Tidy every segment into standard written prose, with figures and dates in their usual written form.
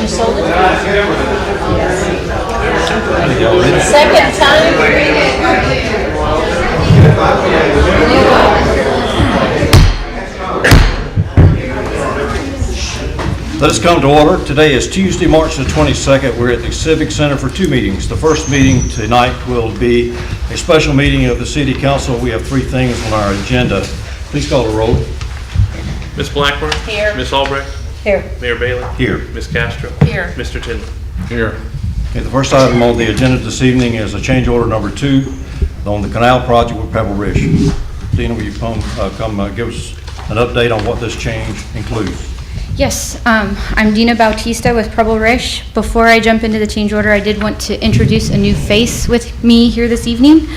you sold it? Second time? Let us come to order. Today is Tuesday, March the 22nd. We're at the Civic Center for two meetings. The first meeting tonight will be a special meeting of the City Council. We have three things on our agenda. Please call the roll. Ms. Blackburn? Here. Ms. Albrecht? Here. Mayor Bailey? Here. Ms. Castro? Here. Mr. Tindall? Here. Okay, the first item on the agenda this evening is a change order number 2 on the canal project with Pebble Ridge. Dina, will you come give us an update on what this change includes? Yes, I'm Dina Bautista with Pebble Ridge. Before I jump into the change order, I did want to introduce a new face with me here this evening.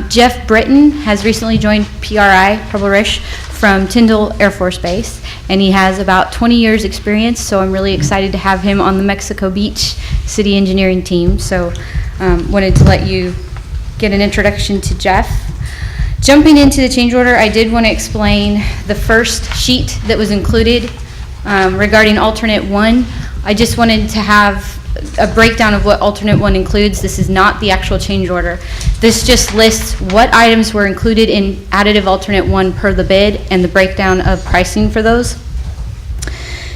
Jeff Britton has recently joined PRI, Pebble Ridge, from Tyndall Air Force Base, and he has about 20 years experience, so I'm really excited to have him on the Mexico Beach City Engineering team. So wanted to let you get an introduction to Jeff. Jumping into the change order, I did want to explain the first sheet that was included regarding alternate 1. I just wanted to have a breakdown of what alternate 1 includes. This is not the actual change order. This just lists what items were included in additive alternate 1 per the bid and the breakdown of pricing for those.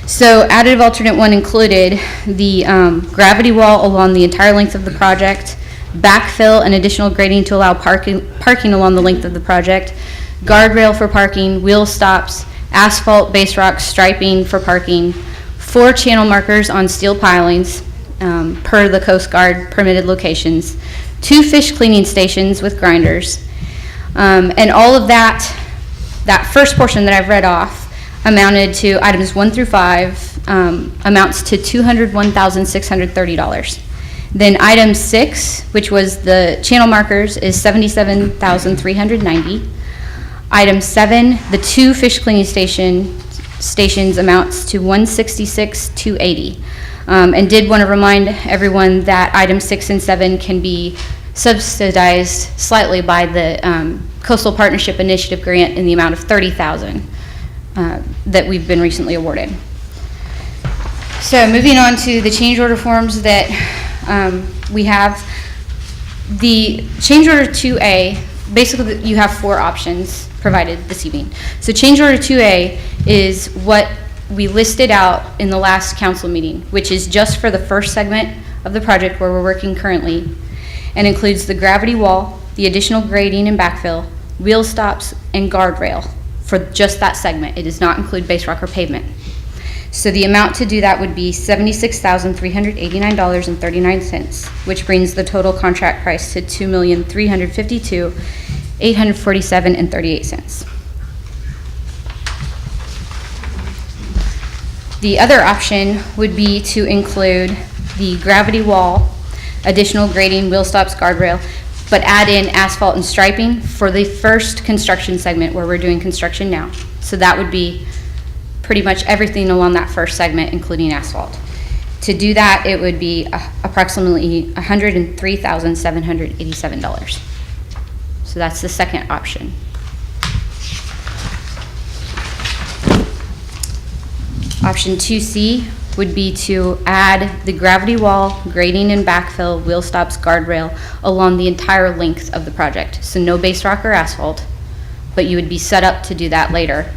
So additive alternate 1 included the gravity wall along the entire length of the project, backfill and additional grading to allow parking along the length of the project, guardrail for parking, wheel stops, asphalt, base rock, striping for parking, 4 channel markers on steel pilings per the Coast Guard permitted locations, 2 fish cleaning stations with grinders, and all of that first portion that I've read off amounted to items 1 through 5 amounts to $201,630. Then item 6, which was the channel markers, is $77,390. Item 7, the 2 fish cleaning stations amounts to $166,280. And did want to remind everyone that items 6 and 7 can be subsidized slightly by the Coastal Partnership Initiative grant in the amount of $30,000 that we've been recently awarded. So moving on to the change order forms that we have. The change order 2A, basically you have 4 options provided this evening. So change order 2A is what we listed out in the last council meeting, which is just for the first segment of the project where we're working currently, and includes the gravity wall, the additional grading and backfill, wheel stops, and guardrail for just that segment. It does not include base rock or pavement. So the amount to do that would be $76,389.39, which brings the total contract price to $2,352,847.38. The other option would be to include the gravity wall, additional grading, wheel stops, guardrail, but add in asphalt and striping for the first construction segment where we're doing construction now. So that would be pretty much everything along that first segment, including asphalt. To do that, it would be approximately $103,787. So that's the second option. Option 2C would be to add the gravity wall, grading and backfill, wheel stops, guardrail along the entire length of the project. So no base rock or asphalt, but you would be set up to do that later.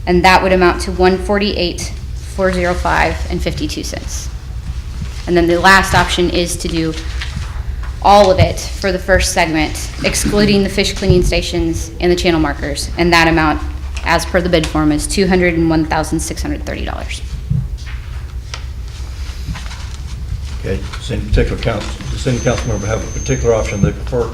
And that would amount to $148,405.52. And then the last option is to do all of it for the first segment, excluding the fish cleaning stations and the channel markers. And that amount, as per the bid form, is $201,630. Okay, does any council member have a particular option they prefer?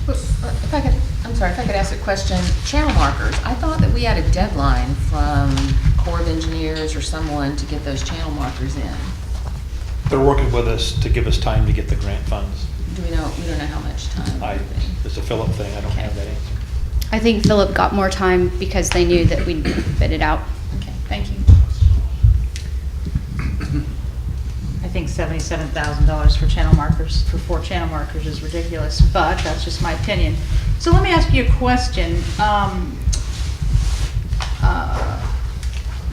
If I could ask a question. Channel markers, I thought that we had a deadline from Corps of Engineers or someone to get those channel markers in. They're working with us to give us time to get the grant funds. We don't know how much time. It's a Philip thing, I don't have that answer. I think Philip got more time because they knew that we'd bid it out. Okay, thank you. I think $77,000 for channel markers, for 4 channel markers is ridiculous, but that's just my opinion. So let me ask you a question.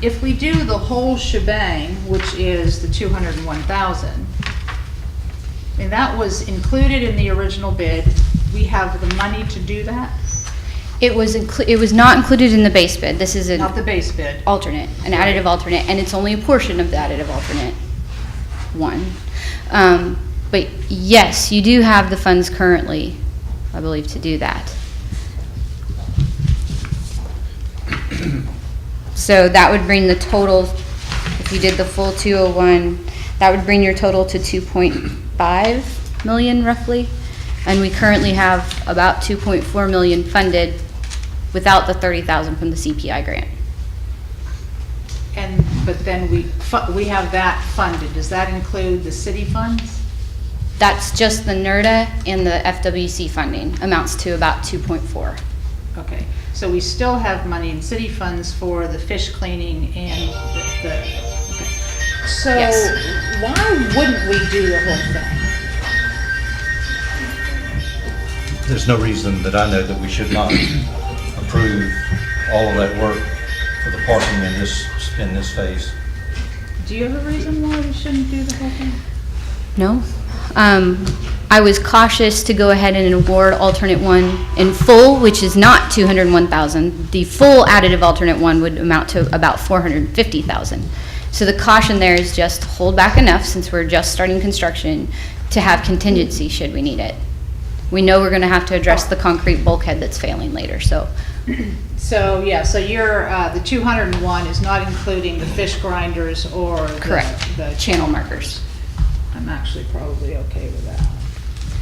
if we do the whole shebang, which is the 201,000, and that was included in the original bid, we have the money to do that? It was not included in the base bid. This is Not the an base bid. alternate, an additive alternate, and it's only a portion of the additive alternate one. But yes, you do have the funds currently, I believe, to do that. So that would bring the total, if you did the full 201, that would bring your total to 2.5 million roughly. And we currently have about 2.4 million funded without the 30,000 from the CPI grant. But then we have that funded. Does that include the city funds? That's just the NERDA and the FWC funding, amounts to about 2.4. Okay, so we still have money in city funds for the fish cleaning and okay. So Yes. why wouldn't we do the whole thing? There's no reason that I know that we should not approve all of that work for the parking in this phase. Do you have a reason why we shouldn't do the whole thing? No. I was cautious to go ahead and award alternate one in full, which is not 201,000. The full additive alternate one would amount to about 450,000. So the caution there is just hold back enough, since we're just starting construction, to have contingency should we need it. We know we're gonna have to address the concrete bulkhead that's failing later, so. So, yeah, so your, the 201 is not including the fish grinders or Correct. the Channel markers. I'm actually probably okay with that.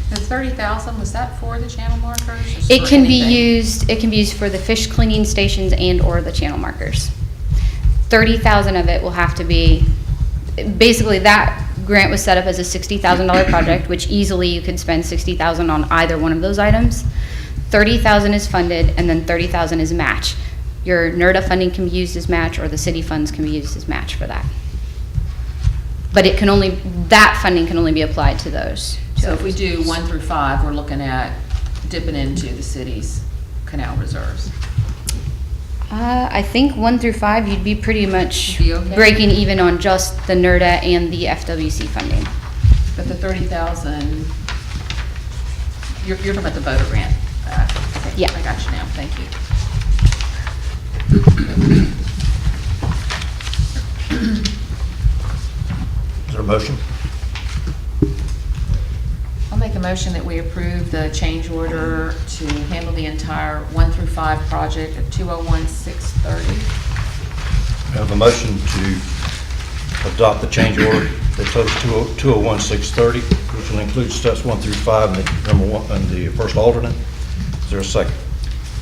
The 30,000, was that for the channel markers? or It for can be anything? used for the fish cleaning stations and/or the channel markers. 30,000 of it will have to be, basically that grant was set up as a $60,000 project, which easily you could spend 60,000 on either one of those items. 30,000 is funded, and then 30,000 is match. Your NERDA funding can be used as match, or the city funds can be used as match for that. But it can only, that funding can only be applied to those. So if we do 1 through 5, we're looking at dipping into the city's canal reserves. I think 1 through 5, you'd be pretty much Be okay? breaking even on just the NERDA and the FWC funding. But the 30,000, you're talking about the voter grant. Okay, Yeah. I got you now, thank you. Is there a motion? I'll make a motion that we approve the change order to handle the entire 1 through 5 project at 201,630. We have a motion to adopt the change order that totals 201,630, which will include steps 1 through 5 and the number 1 and the first alternate. Is there a second?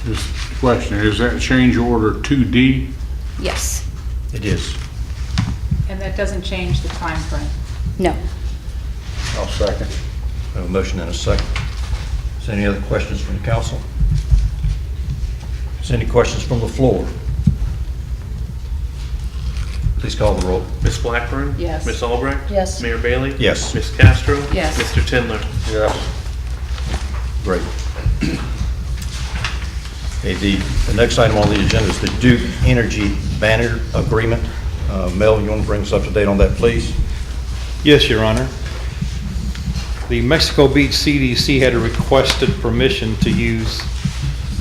Just a question, is that change order 2D? Yes. It is. And that doesn't change the time frame. No. I'll second. We have a motion and a second. Is there any other questions from the council? Is there any questions from the floor? Please call the roll. Ms. Blackburn? Yes. Ms. Albrecht? Yes. Mayor Bailey? Yes. Ms. Castro? Yes. Mr. Tindler? Yes. Great. Okay, the next item on the agenda is the Duke Energy Banner Agreement. Mel, you want to bring us up to date on that, please? Yes, Your Honor. The Mexico Beach CDC had requested permission to use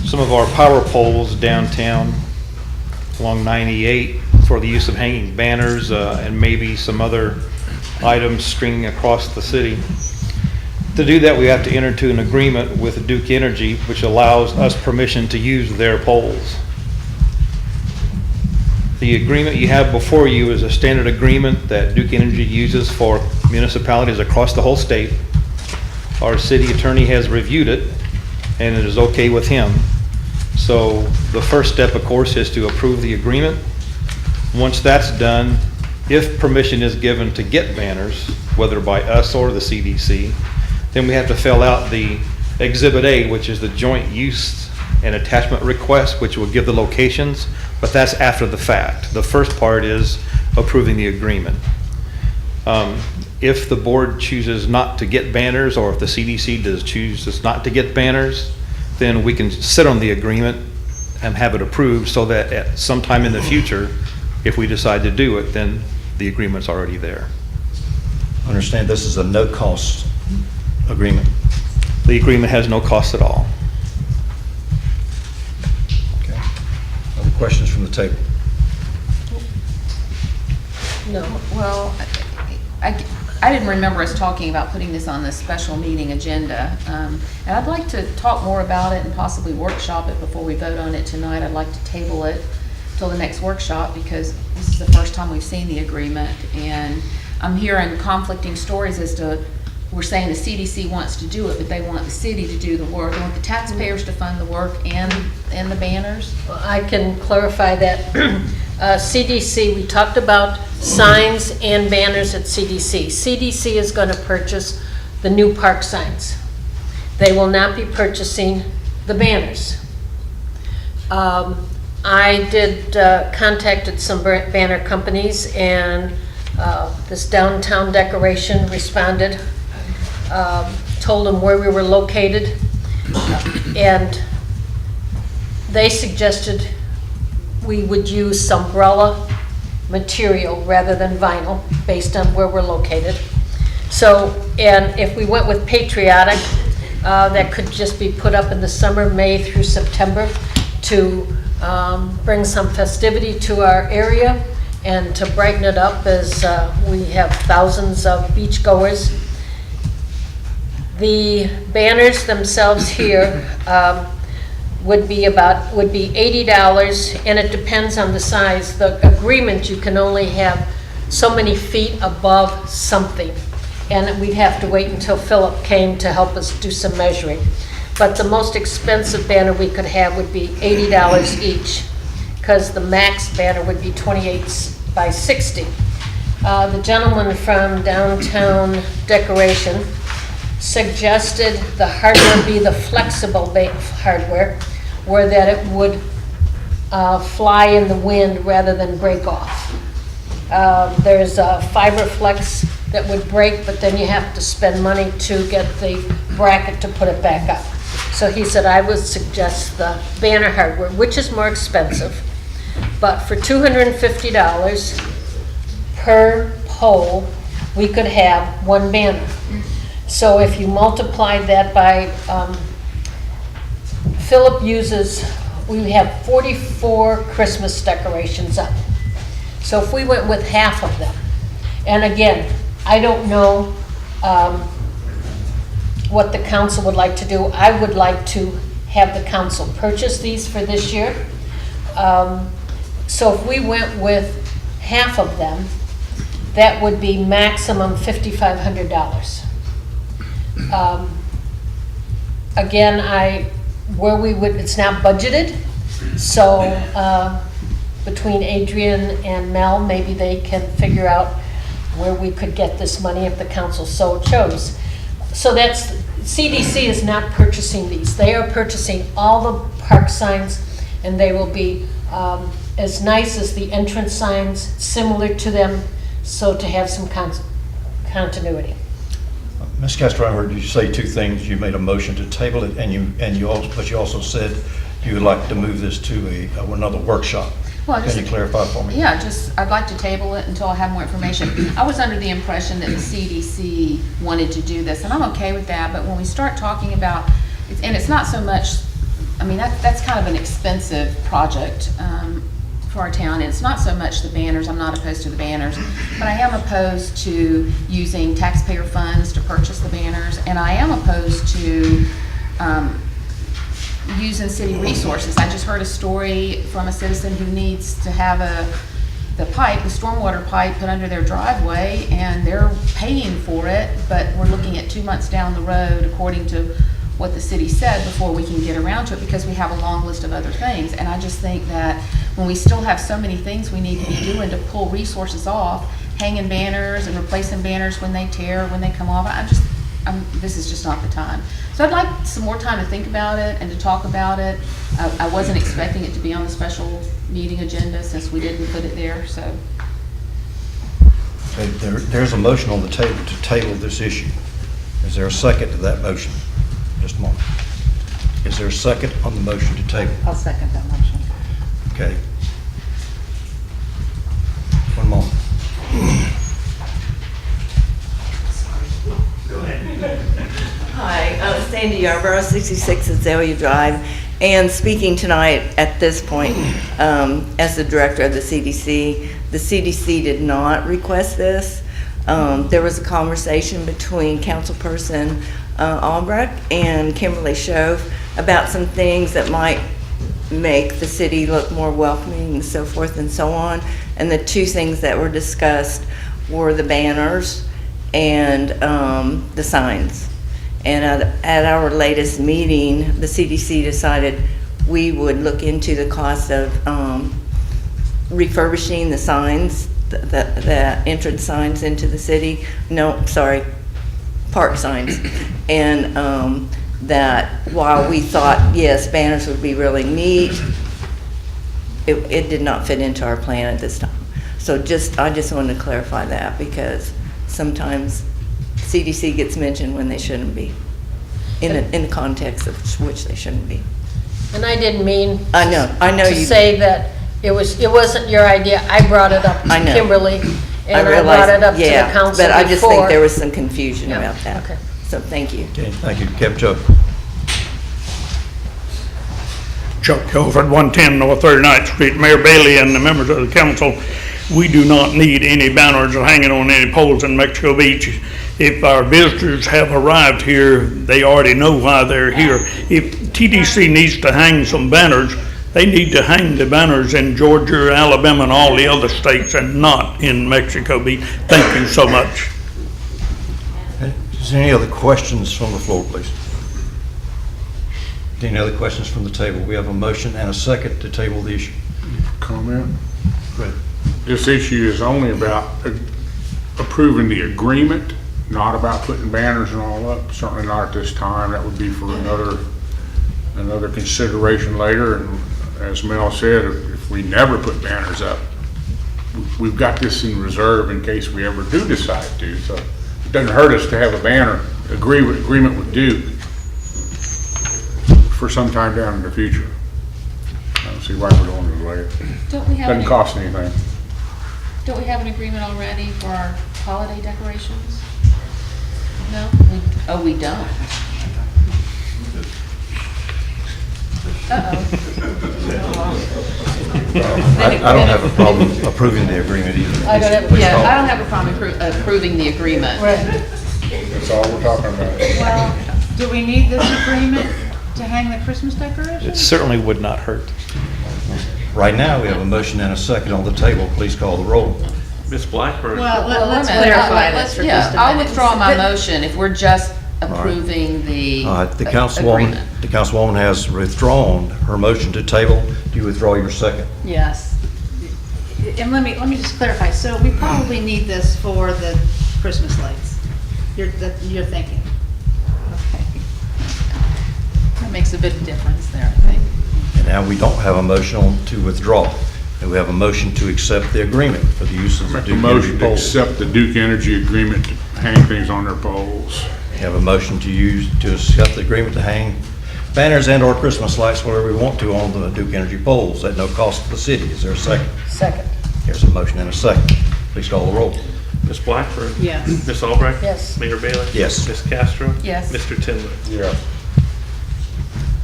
some of our power poles downtown along 98 for the use of hanging banners and maybe some other items stringing across the city. To do that, we have to enter into an agreement with Duke Energy, which allows us permission to use their poles. The agreement you have before you is a standard agreement that Duke Energy uses for municipalities across the whole state. Our city attorney has reviewed it, and it is okay with him. So the first step, of course, is to approve the agreement. Once that's done, if permission is given to get banners, whether by us or the CDC, then we have to fill out the Exhibit A, which is the joint use and attachment request, which will give the locations, but that's after the fact. The first part is approving the agreement. If the board chooses not to get banners, or if the CDC chooses not to get banners, then we can sit on the agreement and have it approved so that at some time in the future, If we decide to do it, then the agreement's already there. Understand this is a no-cost agreement. The agreement has no cost at all. Okay. Other questions from the table? No. Well, I didn't remember us talking about putting this on the special meeting agenda. And I'd like to talk more about it and possibly workshop it before we vote on it tonight. I'd like to table it till the next workshop because this is the first time we've seen the agreement. And I'm hearing conflicting stories as to, we're saying the CDC wants to do it, but they want the city to do the work. They want the taxpayers to fund the work and the banners. Well, I can clarify that. CDC, we talked about signs and banners at CDC. CDC is going to purchase the new park signs. They will not be purchasing the banners. I contacted some banner companies, and this downtown decoration responded, told them where we were located, and they suggested we would use umbrella material rather than vinyl based on where we're located. So, and if we went with patriotic, that could just be put up in the summer, May through September, to bring some festivity to our area and to brighten it up as we have thousands of beachgoers. The banners themselves here would be $80, and it depends on the size. The agreement, you can only have so many feet above something, and we'd have to wait until Philip came to help us do some measuring. But the most expensive banner we could have would be $80 each, because the max banner would be 28 by 60. The gentleman from Downtown Decoration suggested the hardware be the flexible hardware, where that it would fly in the wind rather than break off. There's a FiberFlex that would break, but then you have to spend money to get the bracket to put it back up. So he said I would suggest the banner hardware, which is more expensive, but for $250 per pole, we could have one banner. So if you multiply that by, Philip uses, we have 44 Christmas decorations up. So if we went with half of them, and again, I don't know what the council would like to do. I would like to have the council purchase these for this year. So if we went with half of them, that would be maximum $5,500. Again, it's not budgeted, so between Adrian and Mel, maybe they can figure out where we could get this money if the council so chose. So CDC is not purchasing these. They are purchasing all the park signs, and they will be as nice as the entrance signs, similar to them, so to have some continuity. Ms. Castro, I heard you say two things. You made a motion to table it, but you also said you would like to move this to another workshop. Well, Can you clarify for me? Yeah, I'd like to table it until I have more information. I was under the impression that the CDC wanted to do this, and I'm okay with that, but when we start talking about, and it's not so much, I mean, that's kind of an expensive project for our town. It's not so much the banners. I'm not opposed to the banners, but I am opposed to using taxpayer funds to purchase the banners, and I am opposed to using city resources. I just heard a story from a citizen who needs to have the stormwater pipe put under their driveway, and they're paying for it, but we're looking at 2 months down the road, according to what the city said, before we can get around to it, because we have a long list of other things. And I just think that when we still have so many things we need to be doing to pull resources off, hanging banners and replacing banners when they tear, when they come off, this is just not the time. So I'd like some more time to think about it and to talk about it. I wasn't expecting it to be on the special meeting agenda since we didn't put it there, so. Okay, there's a motion on the table to table this issue. Is there a second to that motion? Just a moment. Is there a second on the motion to table? I'll second that motion. Okay. Sandy Yarborough, 66 Azalea Drive, and speaking tonight at this point as the director of the CDC. The CDC did not request this. There was a conversation between Councilperson Albrecht and Kimberly Shove about some things that might make the city look more welcoming and so forth and so on. And the two things that were discussed were the banners and the signs. And at our latest meeting, the CDC decided we would look into the cost of refurbishing the signs, the entrance signs into the city. No, sorry, park signs. And that while we thought, yes, banners would be really neat, it did not fit into our plan at this time. So I just wanted to clarify that, because sometimes CDC gets mentioned when they shouldn't be, in the context of which they shouldn't be. And I didn't mean I know to you. say that it wasn't your idea. I brought it up to I know. Kimberly, and I realize- brought it up to yeah, the council but I just think before. there was some confusion Yeah, about that. okay. So thank you. Okay, thank you. Kevin Chuck. Chuck Hilford, 110 North 39th Street. Mayor Bailey and the members of the council, we do not need any banners hanging on any poles in Mexico Beach. If our visitors have arrived here, they already know why they're here. If TDC needs to hang some banners, they need to hang the banners in Georgia, Alabama, and all the other states, and not in Mexico Beach. Thank you so much. Okay. Is there any other questions from the floor, please? Any other questions from the table? We have a motion and a second to table the issue. Comment? Go ahead. This issue is only about approving the agreement, not about putting banners and all up. Certainly not at this time. That would be for another consideration later. And as Mel said, if we never put banners up, we've got this in reserve in case we ever do decide to. So it doesn't hurt us to have a banner agreement with Duke for some time down in the future. I don't see why we're going to delay it. Don't we have Doesn't cost anything. Don't we have an agreement already for our holiday decorations? No? Oh, we don't? I don't have a problem approving the agreement either. I don't have, Please yeah, call. I don't have a problem approving the agreement. That's all we're talking about. Well, do we need this agreement to hang the Christmas It decorations? certainly would not hurt. Right now, we have a motion and a second on the table. Please call the roll. Ms. Blackburn. Well, Well, let's wait a minute. clarify Let's- this for yeah, just a I'll minute. withdraw my motion if we're just right. approving the All right, the agreement. councilwoman has withdrawn her motion to table. Do you withdraw your second? Yes. And let me just clarify. So we probably need this for the Christmas lights. You're thinking? Okay. That makes a big difference there, I think. And now we don't have a motion to withdraw. And we have a motion to accept the agreement for the use of the Make a Duke Energy motion to poles. accept the Duke Energy agreement to hang things on their poles. We have a motion to accept the agreement to hang banners and/or Christmas lights, whatever we want to, on the Duke Energy poles at no cost to the city. Is there a second? Second. Here's a motion and a second. Please call the roll. Ms. Blackburn. Yes. Ms. Albrecht. Yes. Mayor Bailey. Yes. Ms. Castro. Yes. Mr. Tindler. Yeah.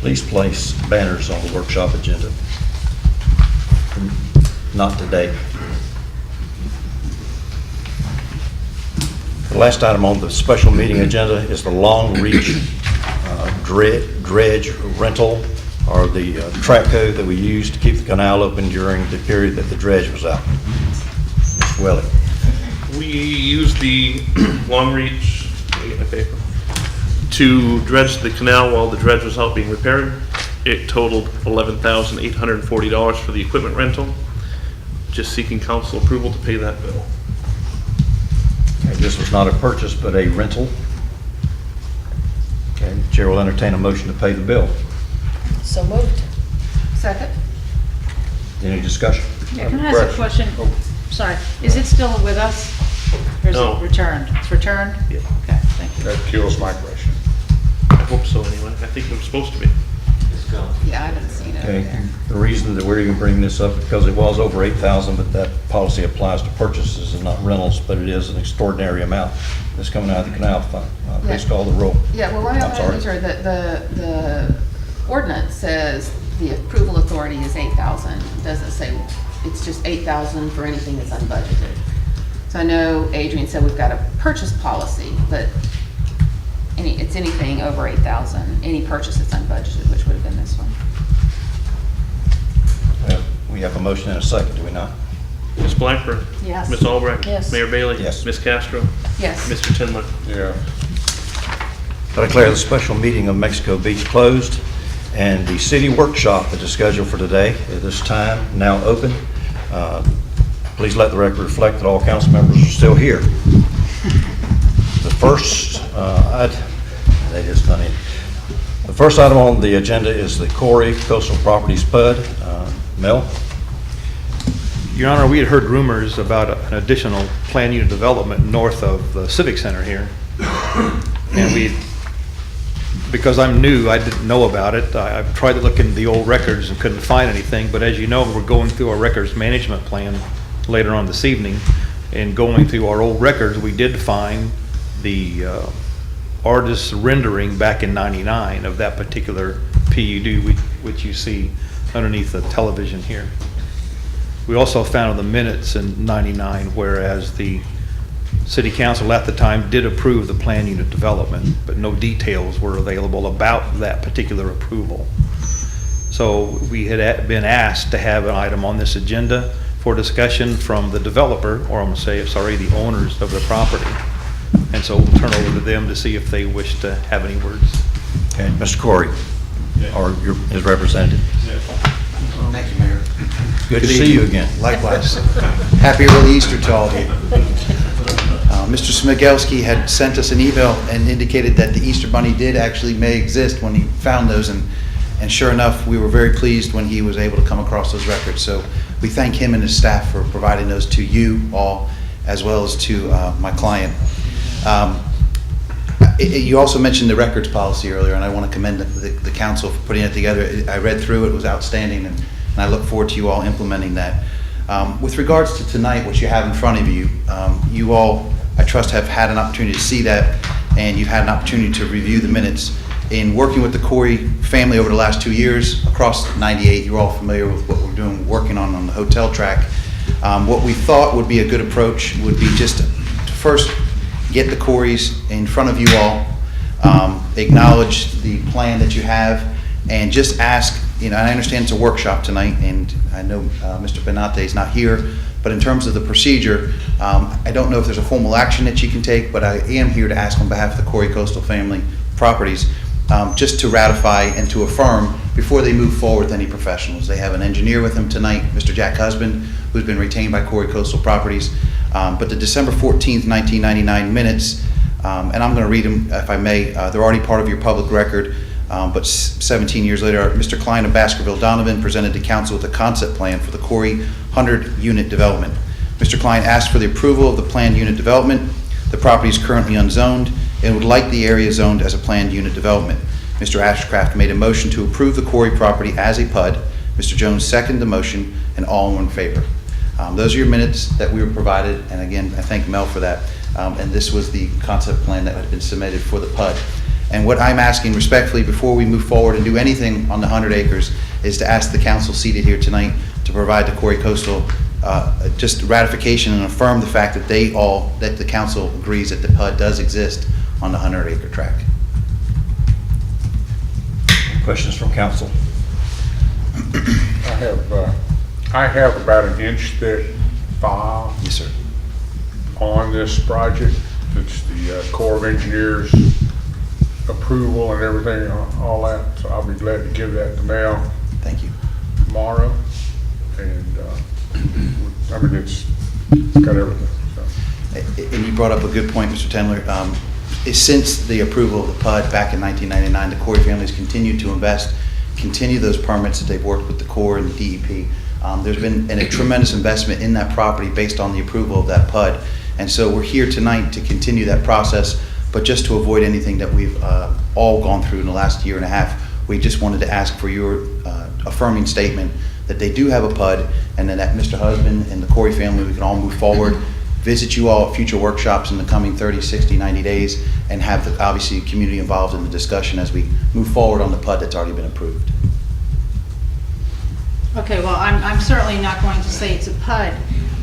Please place banners on the workshop agenda. Not today. The last item on the special meeting agenda is the Long Reach dredge rental, or the track code that we use to keep the canal open during the period that the dredge was out. Ms. Welly. We used the Long Reach, let me get my paper, to dredge the canal while the dredge was out being repaired. It totaled $11,840 for the equipment rental. Just seeking council approval to pay that bill. Okay, this was not a purchase, but a rental. Okay, the chair will entertain a motion to pay the bill. So moved. Second? Any discussion? Yeah, can I ask a question? Sorry, is it still with us? Or is No. it returned? It's returned? Yeah. Okay, thank you. That kills my question. I hope so anyway. I think it was supposed to be. Yeah, I haven't seen it. Okay, the reason that we're even bringing this up, because it was over 8,000, but that policy applies to purchases and not rentals, but it is an extraordinary amount that's coming out of the canal fund. Please call the roll. Yeah, well, let me, I'm sorry. make sure that the ordinance says the approval authority is 8,000. It doesn't say, it's just 8,000 for anything that's unbudgeted. So I know Adrian said we've got a purchase policy, but it's anything over 8,000, any purchase that's unbudgeted, which would have been this one. We have a motion and a second, do we not? Ms. Blackburn? Yes. Ms. Albrecht? Yes. Mayor Bailey? Yes. Ms. Castro? Yes. Mr. Tindler? Yeah. I declare the special meeting of Mexico Beach closed, and the city workshop that is scheduled for today at this time now open. Please let the record reflect that all council members are still here. The first, the first item on the agenda is the Corey Coastal Properties PUD. Mel? Your Honor, we had heard rumors about an additional planned unit development north of the Civic Center here. And because I'm new, I didn't know about it. I've tried to look in the old records and couldn't find anything, but as you know, we're going through our records management plan later on this evening. And going through our old records, we did find the artist's rendering back in '99 of that particular PUD, which you see underneath the television here. We also found the minutes in '99, whereas the city council at the time did approve the planned unit development, but no details were available about that particular approval. So we had been asked to have an item on this agenda for discussion from the developer, or I'm going to say, sorry, the owners of the property. And so we'll turn over to them to see if they wish to have any words. Okay, Mr. Corey, or his representative. Thank you, Mayor. Good to see you again. Likewise. Happy early Easter to all of you. Mr. Smigelski had sent us an email and indicated that the Easter Bunny may exist when he found those, and sure enough, we were very pleased when he was able to come across those records. So we thank him and his staff for providing those to you all, as well as to my client. You also mentioned the records policy earlier, and I want to commend the council for putting it together. I read through it, it was outstanding, and I look forward to you all implementing that. With regards to tonight, what you have in front of you, you all, I trust, have had an opportunity to see that, and you've had an opportunity to review the minutes. In working with the Corey family over the last 2 years across 98, you're all familiar with what we're doing, working on the hotel track. What we thought would be a good approach would be just to first get the Coreys in front of you all, acknowledge the plan that you have, and just ask, and I understand it's a workshop tonight, and I know Mr. Benate is not here, but in terms of the procedure, I don't know if there's a formal action that you can take, but I am here to ask on behalf of the Corey Coastal Family Properties, just to ratify and to affirm before they move forward with any professionals. They have an engineer with them tonight, Mr. Jack Husband, who's been retained by Corey Coastal Properties. But the December 14th, 1999 minutes, and I'm going to read them if I may, they're already part of your public record, but 17 years later, Mr. Klein of Baskerville Donovan presented to council with a concept plan for the Corey 100-unit development. Mr. Klein asked for the approval of the planned unit development. The property is currently unzoned and would like the area zoned as a planned unit development. Mr. Ashcraft made a motion to approve the Corey property as a PUD. Mr. Jones seconded the motion, and all were in favor. Those are your minutes that we were provided, and again, I thank Mel for that. And this was the concept plan that had been submitted for the PUD. And what I'm asking respectfully before we move forward and do anything on the 100 acres is to ask the council seated here tonight to provide the Corey Coastal just ratification and affirm the fact that that the council agrees that the PUD does exist on the 100-acre tract. Questions from council? I have about an inch thick file Yes, sir. on this project. It's the Corps of Engineers approval and everything, all that. So I'll be glad to give that to Mel Thank you. tomorrow. And I mean, it's got everything. So. And you brought up a good point, Mr. Tendler. Since the approval of the PUD back in 1999, the Corey families continue to invest, continue those permits that they've worked with the Corps and the DEP. There's been a tremendous investment in that property based on the approval of that PUD. And so we're here tonight to continue that process, but just to avoid anything that we've all gone through in the last year and a half we just wanted to ask for your affirming statement that they do have a PUD, and then that Mr. Husband and the Corey family, we can all move forward, visit you all at future workshops in the coming 30, 60, 90 days, and have, obviously, community involved in the discussion as we move forward on the PUD that's already been approved. Okay, well, I'm certainly not going to say it's a PUD.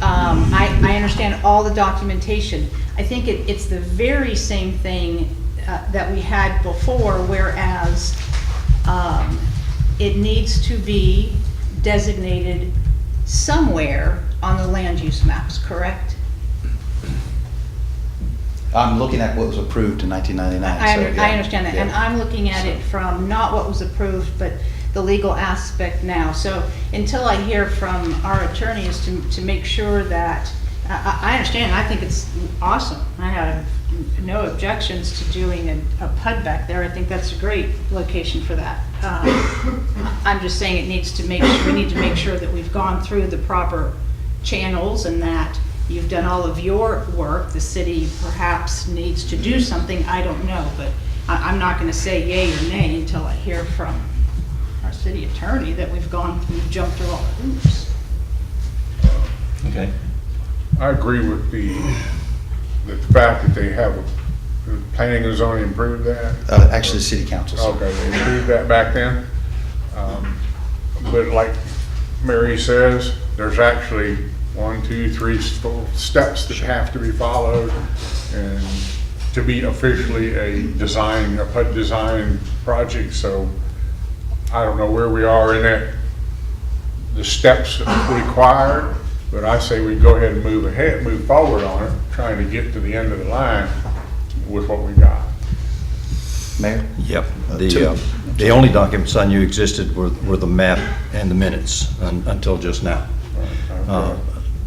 I understand all the documentation. I think it's the very same thing that we had before, whereas it needs to be designated somewhere on the land use maps, correct? I'm looking at what was approved in 1999. I understand that, and Yeah. I'm looking at it from not what was approved, but the legal aspect now. So until I hear from our attorneys to make sure that, I understand, I think it's awesome. I have no objections to doing a PUD back there. I think that's a great location for that. I'm just saying we need to make sure that we've gone through the proper channels and that you've done all of your work. The city perhaps needs to do something, I don't know, but I'm not gonna say yay or nay until I hear from our city attorney that we've jumped through all the hoops. Okay. I agree with the fact that they have, the planning and zoning improved that. Actually, the city council. sir. Okay, they improved that back then. But like Mary says, there's actually 1, 2, 3 steps that have to be followed and to be officially a PUD design project. So I don't know where we are in it, the steps required, but I say we go ahead and move forward on it, trying to get to the end of the line with what we got. Mayor? Yep. The only documents I knew existed were the map and the minutes until just now.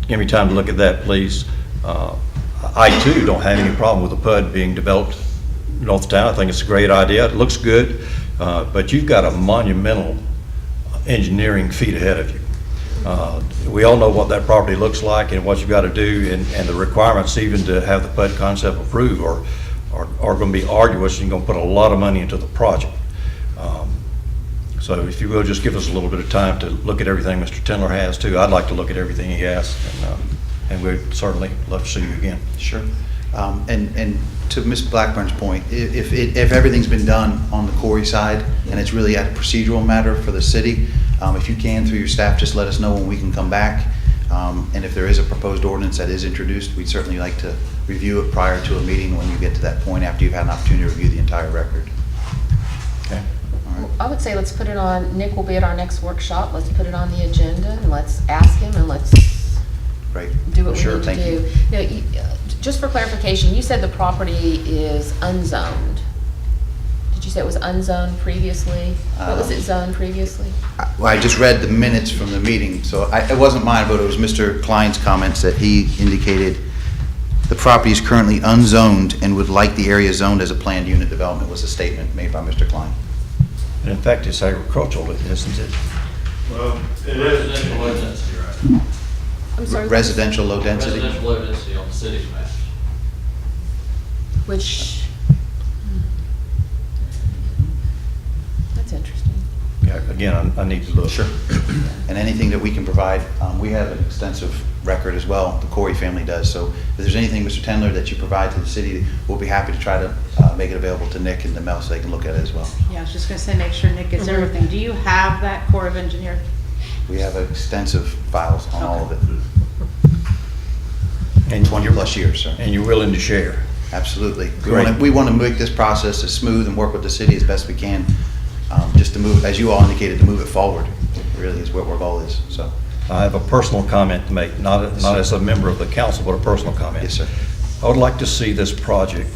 Give me time to look at that, please. I too don't have any problem with the PUD being developed north of town. I think it's a great idea. It looks good, but you've got a monumental engineering feat ahead of you. We all know what that property looks like and what you've got to do, and the requirements even to have the PUD concept approved are going to be arduous, and you're going to put a lot of money into the project. So if you will, just give us a little bit of time to look at everything Mr. Tendler has too. I'd like to look at everything he has, and we'd certainly love to see you again. Sure. And to Ms. Blackburn's point, if everything's been done on the Corey side, and it's really a procedural matter for the city, if you can, through your staff, just let us know when we can come back. And if there is a proposed ordinance that is introduced, we'd certainly like to review it prior to a meeting when you get to that point, after you've had an opportunity to review the entire record. Okay. I would say let's put it on, Nick will be at our next workshop, let's put it on the agenda and let's ask him and let's Right. do what we Sure, need to thank you. do. Now, just for clarification, you said the property is unzoned. Did you say it was unzoned previously? What was it zoned previously? Well, I just read the minutes from the meeting, so it wasn't mine, but it was Mr. Klein's comments that he indicated the property is currently unzoned and would like the area zoned as a planned unit development, was a statement made by Mr. Klein. And in fact, it's agricultural, isn't it? Well, it is residential low density, right? I'm sorry. Residential low density? Residential low density on the city's maps. Which, that's interesting. Yeah, again, I need to look. Sure. And anything that we can provide, we have an extensive record as well, the Corey family does. So if there's anything, Mr. Tendler, that you provide to the city, we'll be happy to try to make it available to Nick and the Mel so they can look at it as well. Yeah, I was just gonna say, make sure Nick gets everything. Do you have that Corps of Engineers? We have extensive files on all of it. And 20-plus years, sir. And you're willing to share. Absolutely. Great. We want to make this process as smooth and work with the city as best we can, just to move, as you all indicated, to move it forward, really is what our goal is, so. I have a personal comment to make, not as a member of the council, but a personal comment. Yes, sir. I would like to see this project,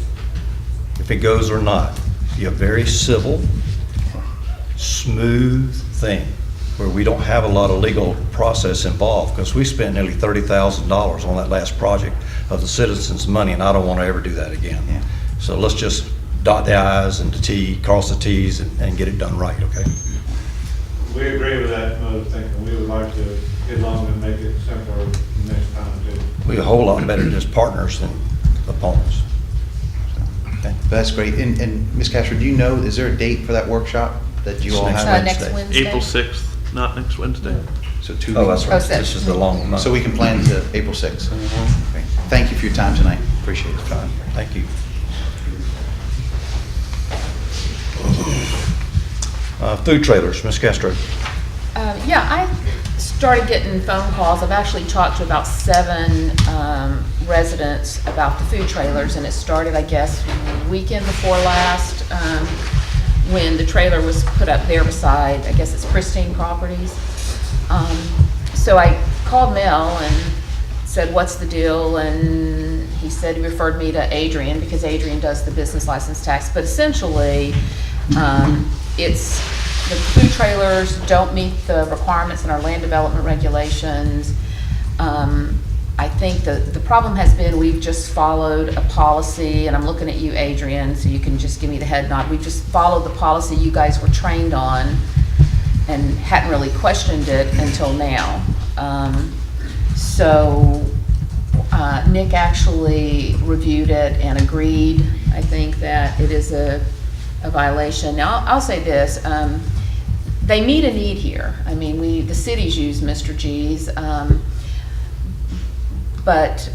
if it goes or not, be a very civil, smooth thing, where we don't have a lot of legal process involved, because we spent nearly $30,000 on that last project of the citizens' money, and I don't want to ever do that again. Yeah. So let's just dot the i's and cross the t's and get it done right, okay? We agree with that mode of thinking. We would like to get along and make it simpler next time too. We're a whole lot better as partners than opponents. Okay. That's great. And Ms. Castro, do you know, is there a date for that workshop? that you all Next have? Next Wednesday. Wednesday? April 6th, not next Wednesday. So 2 Oh, that's weeks. right. Oh, This is the long month. So we can plan to April 6th. Okay. Thank you for your time tonight. Appreciate it. Thank you. Food trailers, Ms. Castro. Yeah, I started getting phone calls. I've actually talked to about 7 residents about the food trailers, and it started, I guess, weekend before last, when the trailer was put up there beside, I guess it's Pristine Properties. So I called Mel and said, what's the deal? And he said he referred me to Adrian, because Adrian does the business license tax. But essentially, it's, the food trailers don't meet the requirements in our land development regulations. I think the problem has been we've just followed a policy, and I'm looking at you, Adrian, so you can just give me the head nod. We've just followed the policy you guys were trained on and hadn't really questioned it until now. So Nick actually reviewed it and agreed, I think, that it is a violation. Now, I'll say this, they meet a need here. I mean, the cities use Mr. G's, but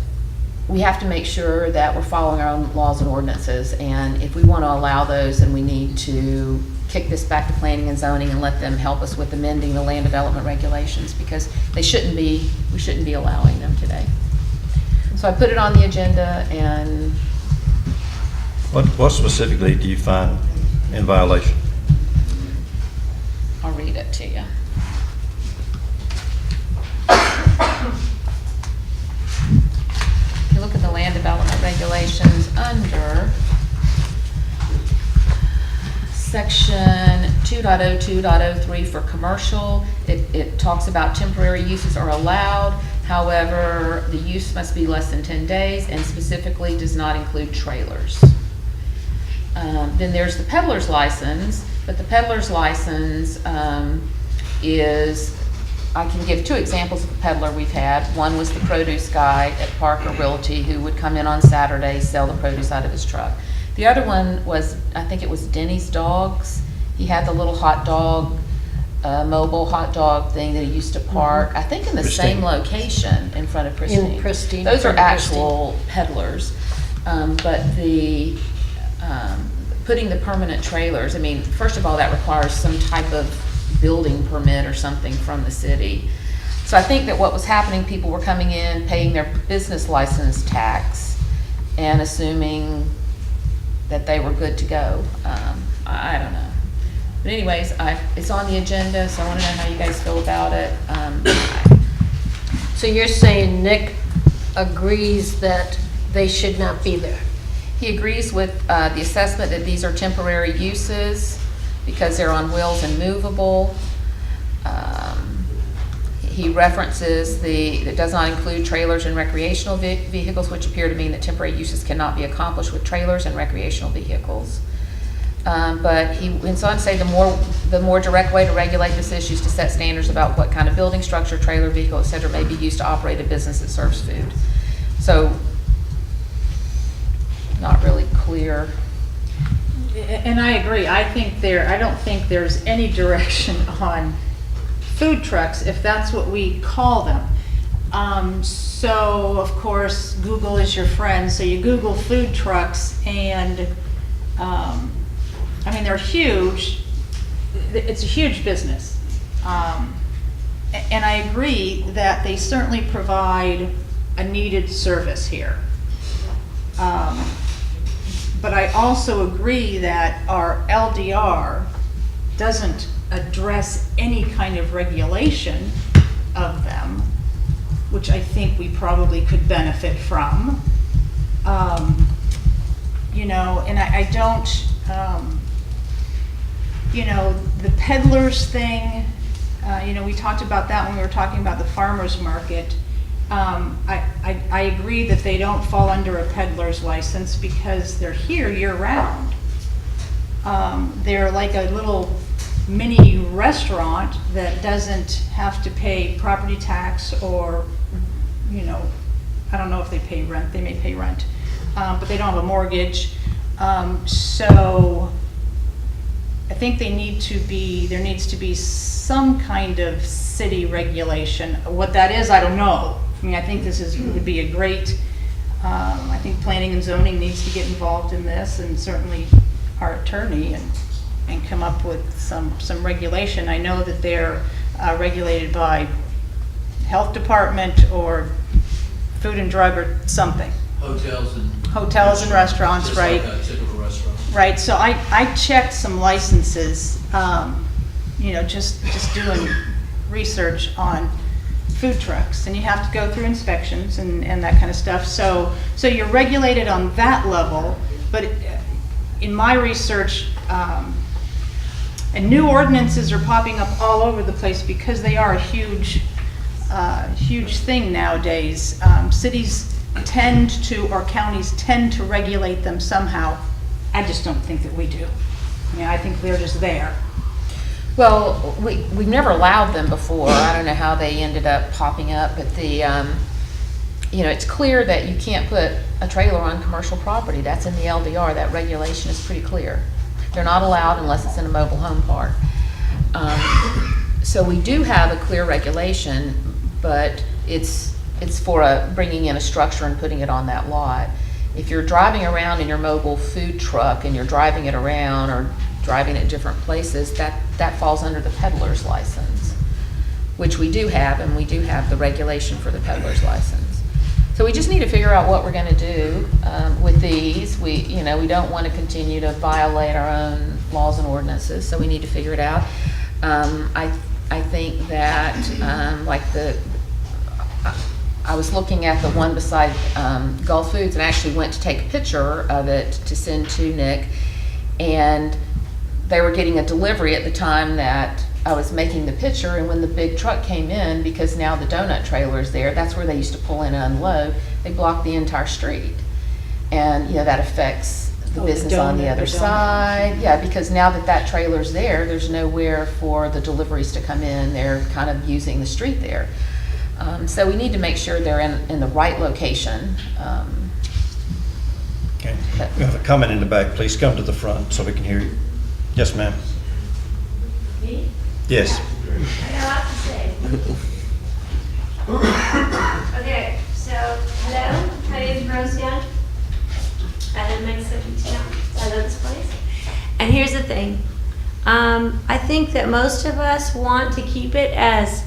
we have to make sure that we're following our own laws and ordinances, and if we want to allow those, then we need to kick this back to planning and zoning and let them help us with amending the land development regulations, because we shouldn't be allowing them today. So I put it on the agenda, and What specifically do you find in violation? I'll read it to you. If you look at the land development regulations under section 2.02.03 for commercial, it talks about temporary uses are allowed. However, the use must be less than 10 days and specifically does not include trailers. Then there's the peddler's license, but the peddler's license is, I can give 2 examples of a peddler we've had. One was the produce guy at Parker Realty who would come in on Saturday, sell the produce out of his truck. The other one was, I think it was Denny's Dogs. He had the little hot dog, mobile hot dog thing that he used to park, I think in the same location in front of Pristine. In Pristine, Those are in Pristine. actual peddlers. But the, putting the permanent trailers, I mean, first of all, that requires some type of building permit or something from the city. So I think that what was happening, people were coming in, paying their business license tax and assuming that they were good to go. I don't know. But anyways, it's on the agenda, so I want to know how you guys feel about it. So you're saying Nick agrees that they should not be there? He agrees with the assessment that these are temporary uses because they're on wheels and movable. He references it does not include trailers and recreational vehicles, which appear to mean that temporary uses cannot be accomplished with trailers and recreational vehicles. But he went on to say the more direct way to regulate this issue is to set standards about what kind of building structure, trailer, vehicle, et cetera, may be used to operate a business that serves food. So, not really clear. And I agree, I don't think there's any direction on food trucks, if that's what we call them. So, of course, Google is your friend, so you Google food trucks, and, I mean, they're huge. It's a huge business. And I agree that they certainly provide a needed service here. But I also agree that our LDR doesn't address any kind of regulation of them, which I think we probably could benefit from. You know, and I don't, you know, the peddlers thing, you know, we talked about that when we were talking about the farmer's market. I agree that they don't fall under a peddler's license because they're here year-round. They're like a little mini restaurant that doesn't have to pay property tax or, you know, I don't know if they pay rent, they may pay rent, but they don't have a mortgage. So I think there needs to be some kind of city regulation. What that is, I don't know. I mean, I think would be a great, I think planning and zoning needs to get involved in this, and certainly our attorney, and come up with some regulation. I know that they're regulated by health department or food and drug or something. Hotels and restaurants, just right? like a typical restaurant. Right, so I checked some licenses, just doing research on food trucks, and you have to go through inspections and that kind of stuff. So you're regulated on that level, but in my research, and new ordinances are popping up all over the place because they are a huge thing nowadays. Cities tend to, or counties tend to regulate them somehow. I just don't think that we do. I mean, I think they're just there. Well, we've never allowed them before. I don't know how they ended up popping up, but it's clear that you can't put a trailer on commercial property. That's in the LDR. That regulation is pretty clear. They're not allowed unless it's in a mobile home park. So we do have a clear regulation, but it's for bringing in a structure and putting it on that lot. If you're driving around in your mobile food truck and you're driving it around or driving it different places, that falls under the peddler's license, which we do have, and we do have the regulation for the peddler's license. So we just need to figure out what we're going to do with these. We don't want to continue to violate our own laws and ordinances, so we need to figure it out. I think that I was looking at the one beside Gulf Foods, and actually went to take a picture of it to send to Nick, and they were getting a delivery at the time that I was making the picture, and when the big truck came in, because now the donut trailer is there, that's where they used to pull in and unload, they blocked the entire street. And, that affects the business on the other side. Yeah, because now that trailer's there's nowhere for the deliveries to come in. They're kind of using the street there. So we need to make sure they're in the right location. Okay. We have a comment in the back. Please come to the front so we can hear you. Yes, ma'am. Me? Yes. I got a lot to say. Okay, so, hello, my name is Rose Young. I live next to town. I love this place. And here's the thing. I think that most of us want to keep it as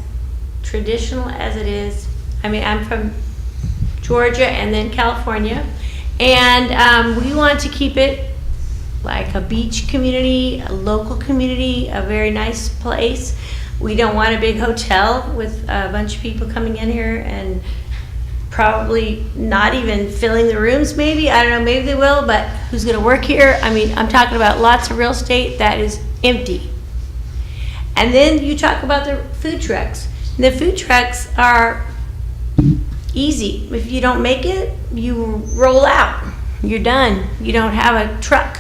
traditional as it is. I mean, I'm from Georgia and then California, and we want to keep it like a beach community, a local community, a very nice place. We don't want a big hotel with a bunch of people coming in here and probably not even filling the rooms maybe. I don't know, maybe they will, but who's gonna work here? I mean, I'm talking about lots of real estate that is empty. And then you talk about the food trucks. The food trucks are easy. If you don't make it, you roll out. You're done. You don't have a truck.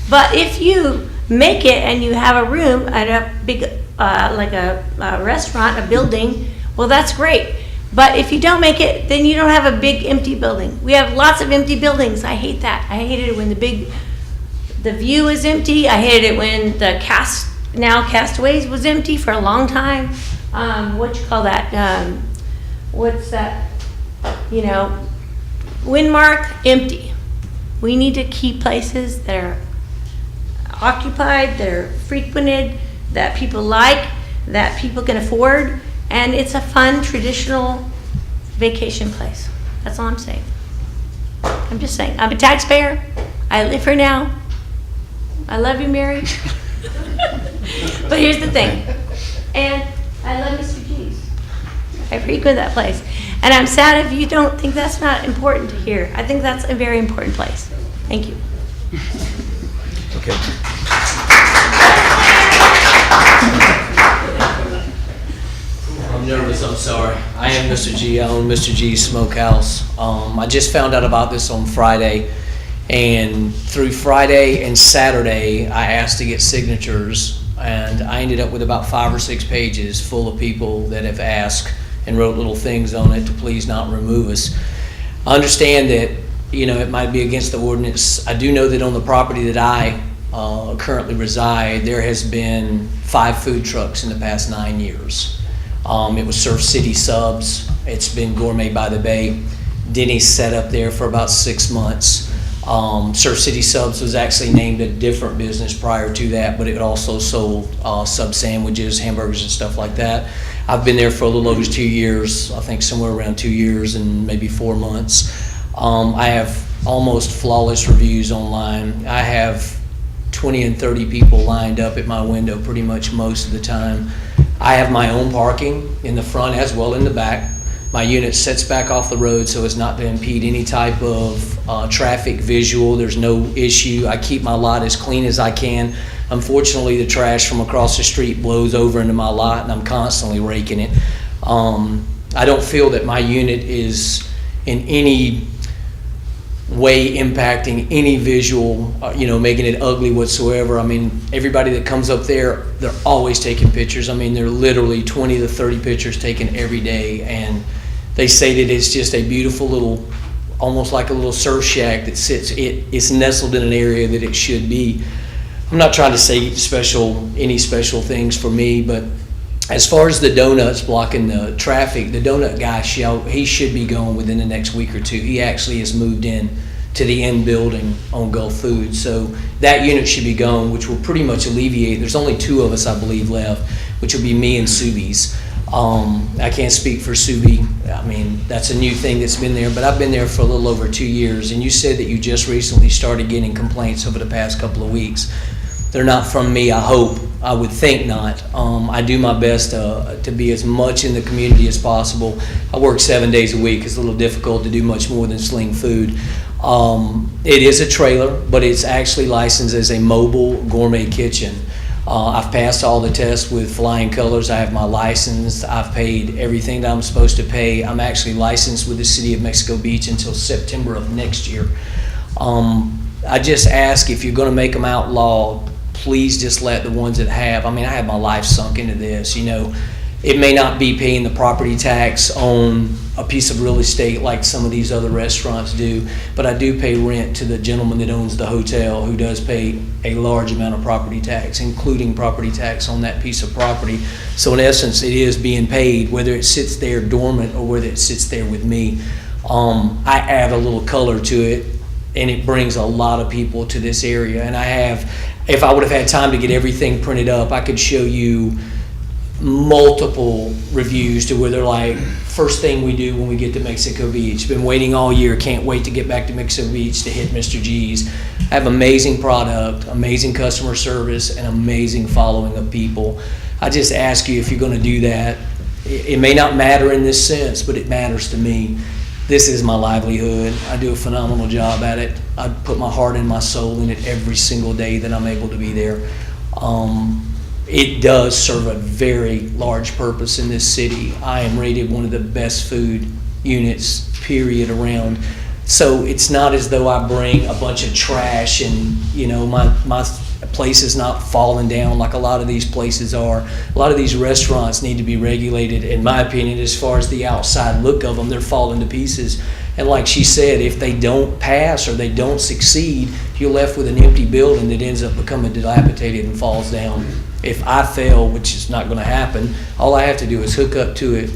But if you make it and you have a room at a big, like a restaurant, a building, well, that's great. But if you don't make it, then you don't have a big empty building. We have lots of empty buildings. I hate that. I hated it when the View is empty. I hated it when the Castaways was empty for a long time. What you call that? What's that? Windmark, empty. We need to keep places that are occupied, that are frequented, that people like, that people can afford, and it's a fun, traditional vacation place. That's all I'm saying. I'm just saying. I'm a taxpayer. I live here now. I love you, Mary. But here's the thing. And I love Mr. G's. I frequent that place. And I'm sad if you don't think that's not important to hear. I think that's a very important place. Thank you. Okay. I'm nervous, I'm sorry. I am Mr. G. I own Mr. G's Smokehouse. I just found out about this on Friday, and through Friday and Saturday, I asked to get signatures, and I ended up with about 5 or 6 pages full of people that have asked and wrote little things on it to please not remove us. I understand that, it might be against the ordinance. I do know that on the property that I currently reside, there has been 5 food trucks in the past 9 years. It was Surf City Subs. It's been Gourmet by the Bay. Denny's set up there for about 6 months. Surf City Subs was actually named a different business prior to that, but it also sold sub sandwiches, hamburgers, and stuff like that. I've been there for a little over 2 years, I think somewhere around 2 years and maybe 4 months. I have almost flawless reviews online. I have 20 and 30 people lined up at my window pretty much most of the time. I have my own parking in the front as well in the back. My unit sits back off the road so as not to impede any type of traffic visual. There's no issue. I keep my lot as clean as I can. Unfortunately, the trash from across the street blows over into my lot, and I'm constantly raking it. I don't feel that my unit is in any way impacting any visual, making it ugly whatsoever. I mean, everybody that comes up there, they're always taking pictures. I mean, they're literally 20 to 30 pictures taken every day, and they say that it's just a beautiful little, almost like a little surf shack that sits, it's nestled in an area that it should be. I'm not trying to say any special things for me, but as far as the donuts blocking the traffic, the donut guy, he should be going within the next week or two. He actually has moved in to the end building on Gulf Food. So that unit should be gone, which will pretty much alleviate, there's only 2 of us, I believe, left, which will be me and Subies. I can't speak for Subi. I mean, that's a new thing that's been there, but I've been there for a little over 2 years, and you said that you just recently started getting complaints over the past couple of weeks. They're not from me, I hope. I would think not. I do my best to be as much in the community as possible. I work 7 days a week. It's a little difficult to do much more than sling food. It is a trailer, but it's actually licensed as a mobile gourmet kitchen. I've passed all the tests with flying colors. I have my license. I've paid everything that I'm supposed to pay. I'm actually licensed with the City of Mexico Beach until September of next year. I just ask, if you're going to make them outlaw, please just let the ones that have. I mean, I have my life sunk into this. It may not be paying the property tax on a piece of real estate like some of these other restaurants do, but I do pay rent to the gentleman that owns the hotel, who does pay a large amount of property tax, including property tax on that piece of property. So in essence, it is being paid, whether it sits there dormant or whether it sits there with me. I add a little color to it, and it brings a lot of people to this area. And if I would have had time to get everything printed up, I could show you multiple reviews to where they're like, first thing we do when we get to Mexico Beach, been waiting all year, can't wait to get back to Mexico Beach to hit Mr. G's. I have amazing product, amazing customer service, and amazing following of people. I just ask you, if you're going to do that, it may not matter in this sense, but it matters to me. This is my livelihood. I do a phenomenal job at it. I put my heart and my soul in it every single day that I'm able to be there. It does serve a very large purpose in this city. I am rated one of the best food units, period, around. So it's not as though I bring a bunch of trash and, my place is not falling down like a lot of these places are. A lot of these restaurants need to be regulated, in my opinion, as far as the outside look of them. They're falling to pieces. And like she said, if they don't pass or they don't succeed, you're left with an empty building that ends up becoming dilapidated and falls down. If I fail, which is not going to happen, all I have to do is hook up to it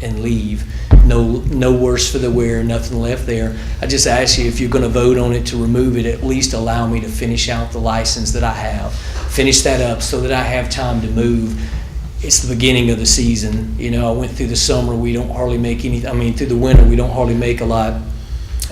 and leave. No worse for the wear, nothing left there. I just ask you, if you're going to vote on it to remove it, at least allow me to finish out the license that I have. Finish that up so that I have time to move. It's the beginning of the season. I went through the summer, we don't hardly make through the winter, we don't hardly make a lot.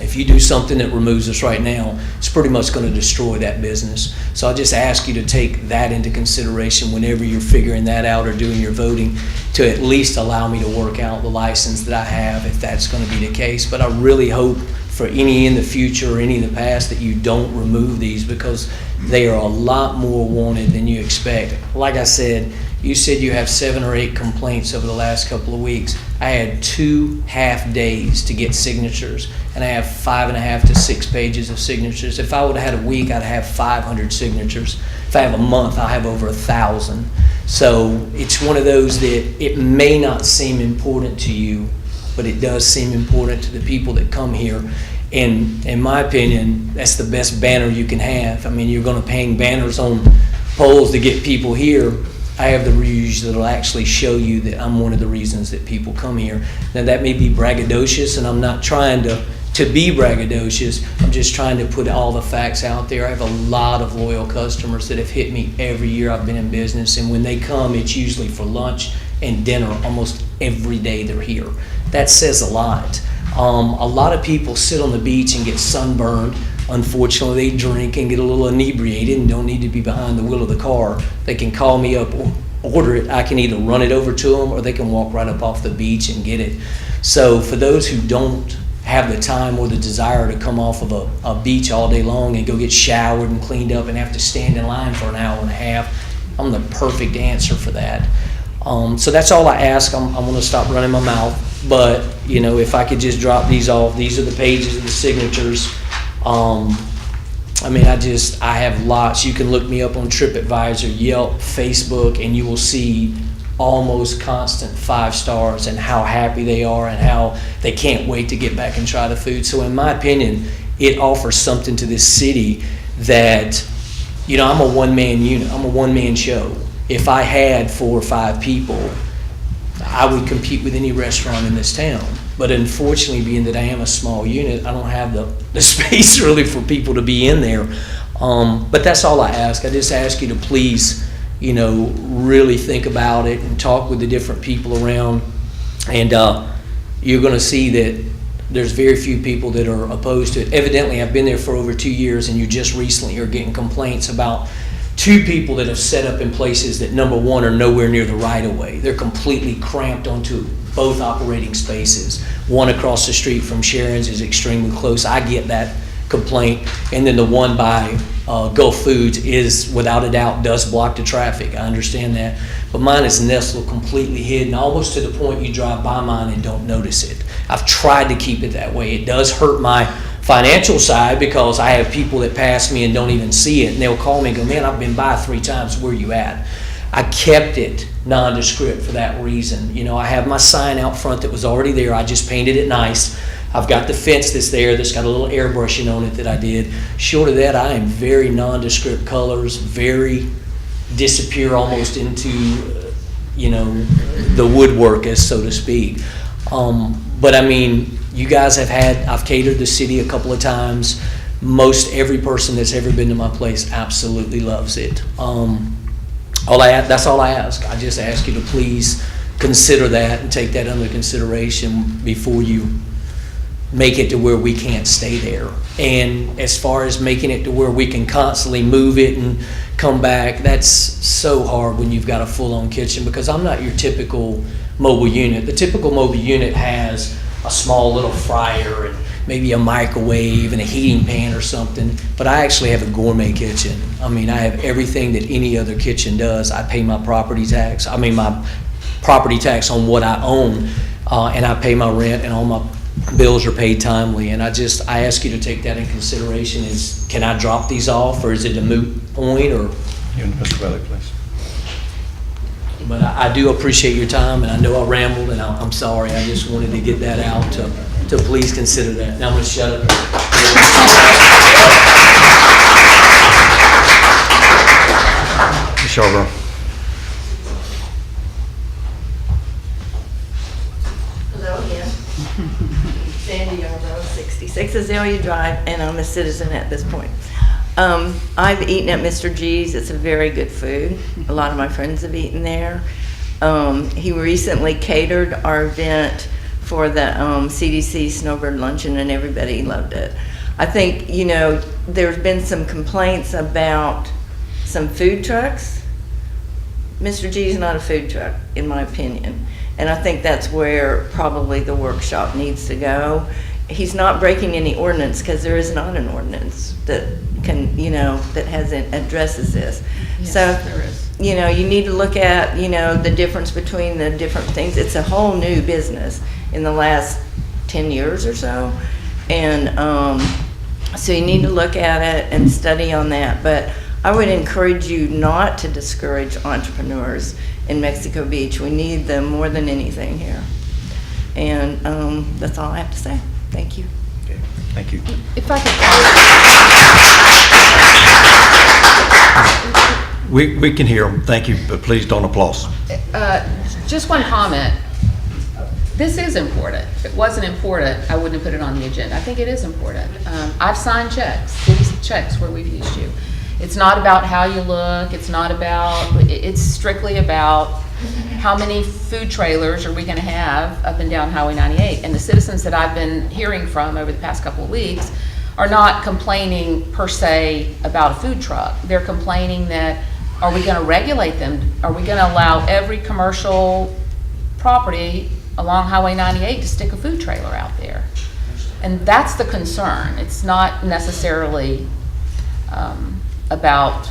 If you do something that removes us right now, it's pretty much going to destroy that business. So I just ask you to take that into consideration whenever you're figuring that out or doing your voting, to at least allow me to work out the license that I have, if that's going to be the case. But I really hope for any in the future or any in the past that you don't remove these, because they are a lot more wanted than you expect. Like I said, you said you have 7 or 8 complaints over the last couple of weeks. I had 2 half days to get signatures, and I have 5.5 to 6 pages of signatures. If I would have had a week, I'd have 500 signatures. If I have a month, I'll have over 1,000. So it's one of those that it may not seem important to you, but it does seem important to the people that come here. And in my opinion, that's the best banner you can have. I mean, you're gonna hang banners on poles to get people here. I have the reviews that'll actually show you that I'm one of the reasons that people come here. Now, that may be braggadocious, and I'm not trying to be braggadocious. I'm just trying to put all the facts out there. I have a lot of loyal customers that have hit me every year I've been in business, and when they come, it's usually for lunch and dinner. Almost every day they're here. That says a lot. A lot of people sit on the beach and get sunburned. Unfortunately, they drink and get a little inebriated and don't need to be behind the wheel of the car. They can call me up or order it. I can either run it over to them, or they can walk right up off the beach and get it. So for those who don't have the time or the desire to come off of a beach all day long and go get showered and cleaned up and have to stand in line for an hour and a half, I'm the perfect answer for that. So that's all I ask. I'm going to stop running my mouth. But, you know, if I could just drop these off, these are the pages of the signatures. I mean, I have lots. You can look me up on TripAdvisor, Yelp, Facebook, and you will see almost constant 5 stars and how happy they are and how they can't wait to get back and try the food. So in my opinion, it offers something to this city that, you know, I'm a one-man unit. I'm a one-man show. If I had 4 or 5 people, I would compete with any restaurant in this town. But unfortunately, being that I am a small unit, I don't have the space really for people to be in there. But that's all I ask. I just ask you to please, you know, really think about it and talk with the different people around. And you're going to see that there's very few people that are opposed to it. Evidently, I've been there for over 2 years, and you just recently are getting complaints about 2 people that have set up in places that, number one, are nowhere near the right-of-way. They're completely cramped onto both operating spaces. One across the street from Sharon's is extremely close. I get that complaint. And then the one by Gulf Foods is, without a doubt, does block the traffic. I understand that. But mine is nestled completely hidden, almost to the point you drive by mine and don't notice it. I've tried to keep it that way. It does hurt my financial side because I have people that pass me and don't even see it, and they'll call me and go, man, I've been by 3 times, where you at? I kept it nondescript for that reason. You know, I have my sign out front that was already there. I just painted it nice. I've got the fence that's there that's got a little airbrushing on it that I did. Short of that, I am very nondescript colors, very disappear almost into, you know, the woodwork, as so to speak. But I mean, you guys I've catered the city a couple of times. Most every person that's ever been to my place absolutely loves it. That's all I ask. I just ask you to please consider that and take that under consideration before you make it to where we can't stay there. And as far as making it to where we can constantly move it and come back, that's so hard when you've got a full-on kitchen, because I'm not your typical mobile unit. The typical mobile unit has a small little fryer and maybe a microwave and a heating pan or something, but I actually have a gourmet kitchen. I mean, I have everything that any other kitchen does. I pay my property tax. I mean, my property tax on what I own, and I pay my rent, and all my bills are paid timely. And I ask you to take that in consideration. Can I drop these off, or is it a moot point, or? You and Mr. Bailey, please. But I do appreciate your time, and I know I rambled, and I'm sorry. I just wanted to get that out to please consider that. Now I'm going to shut up. Ms. Yarborough. Hello again. Sandy Yarborough, 66 Azalea Drive, and I'm a citizen at this point. I've eaten at Mr. G's. It's a very good food. A lot of my friends have eaten there. He recently catered our event for the CDC Snowbird Luncheon, and everybody loved it. I think, you know, there's been some complaints about some food trucks. Mr. G's not a food truck, in my opinion, and I think that's where probably the workshop needs to go. He's not breaking any ordinance, because there is not an ordinance that can, you know, that addresses this. Yes, So, there is. you know, you need to look at, you know, the difference between the different things. It's a whole new business in the last 10 years or so. And so you need to look at it and study on that. But I would encourage you not to discourage entrepreneurs in Mexico Beach. We need them more than anything here. And that's all I have to say. Thank you. Okay. Thank you. If I could, We can hear them, thank you, but please don't applause. just one comment. This is important. If it wasn't important, I wouldn't have put it on the agenda. I think it is important. I've signed checks, city checks where we've used you. It's not about how you look, it's not about, it's strictly about how many food trailers are we gonna have up and down Highway 98? And the citizens that I've been hearing from over the past couple of weeks are not complaining per se about a food truck. They're complaining that, are we gonna regulate them? Are we gonna allow every commercial property along Highway 98 to stick a food trailer out there? And that's the concern. It's not necessarily about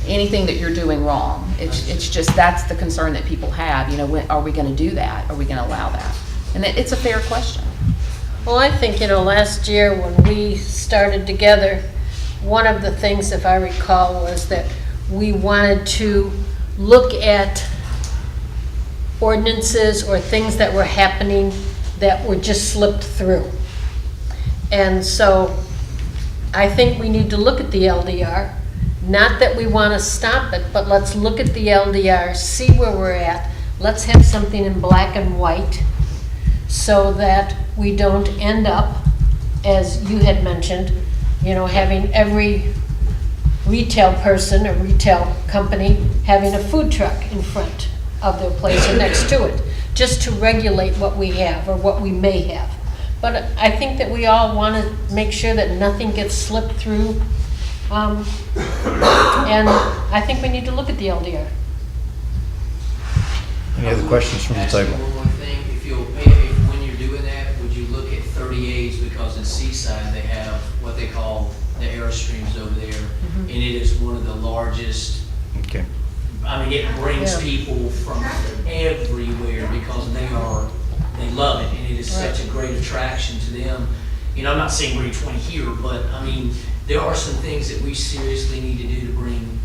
anything that you're doing wrong. It's just, that's the concern that people have, you know, when, are we gonna do that? Are we gonna allow that? And it's a fair question. Well, I think, last year when we started together, one of the things, if I recall, was that we wanted to look at ordinances or things that were happening that were just slipped through. And so I think we need to look at the LDR. Not that we want to stop it, but let's look at the LDR, see where we're at. Let's have something in black and white so that we don't end up, as you had mentioned, having every retail person or retail company having a food truck in front of their place or next to it, just to regulate what we have or what we may have. But I think that we all want to make sure that nothing gets slipped through. And I think we need to look at the LDR. Any other questions from the table? One more thing, if when you're doing that, would you look at 38s, because in Seaside they have what they call the Airstreams over there, and it is one of the largest. Okay. I mean, it brings people from everywhere because they love it, and it is such a great attraction to them. I'm not saying bring 20 here, but I mean, there are some things that we seriously need to do to bring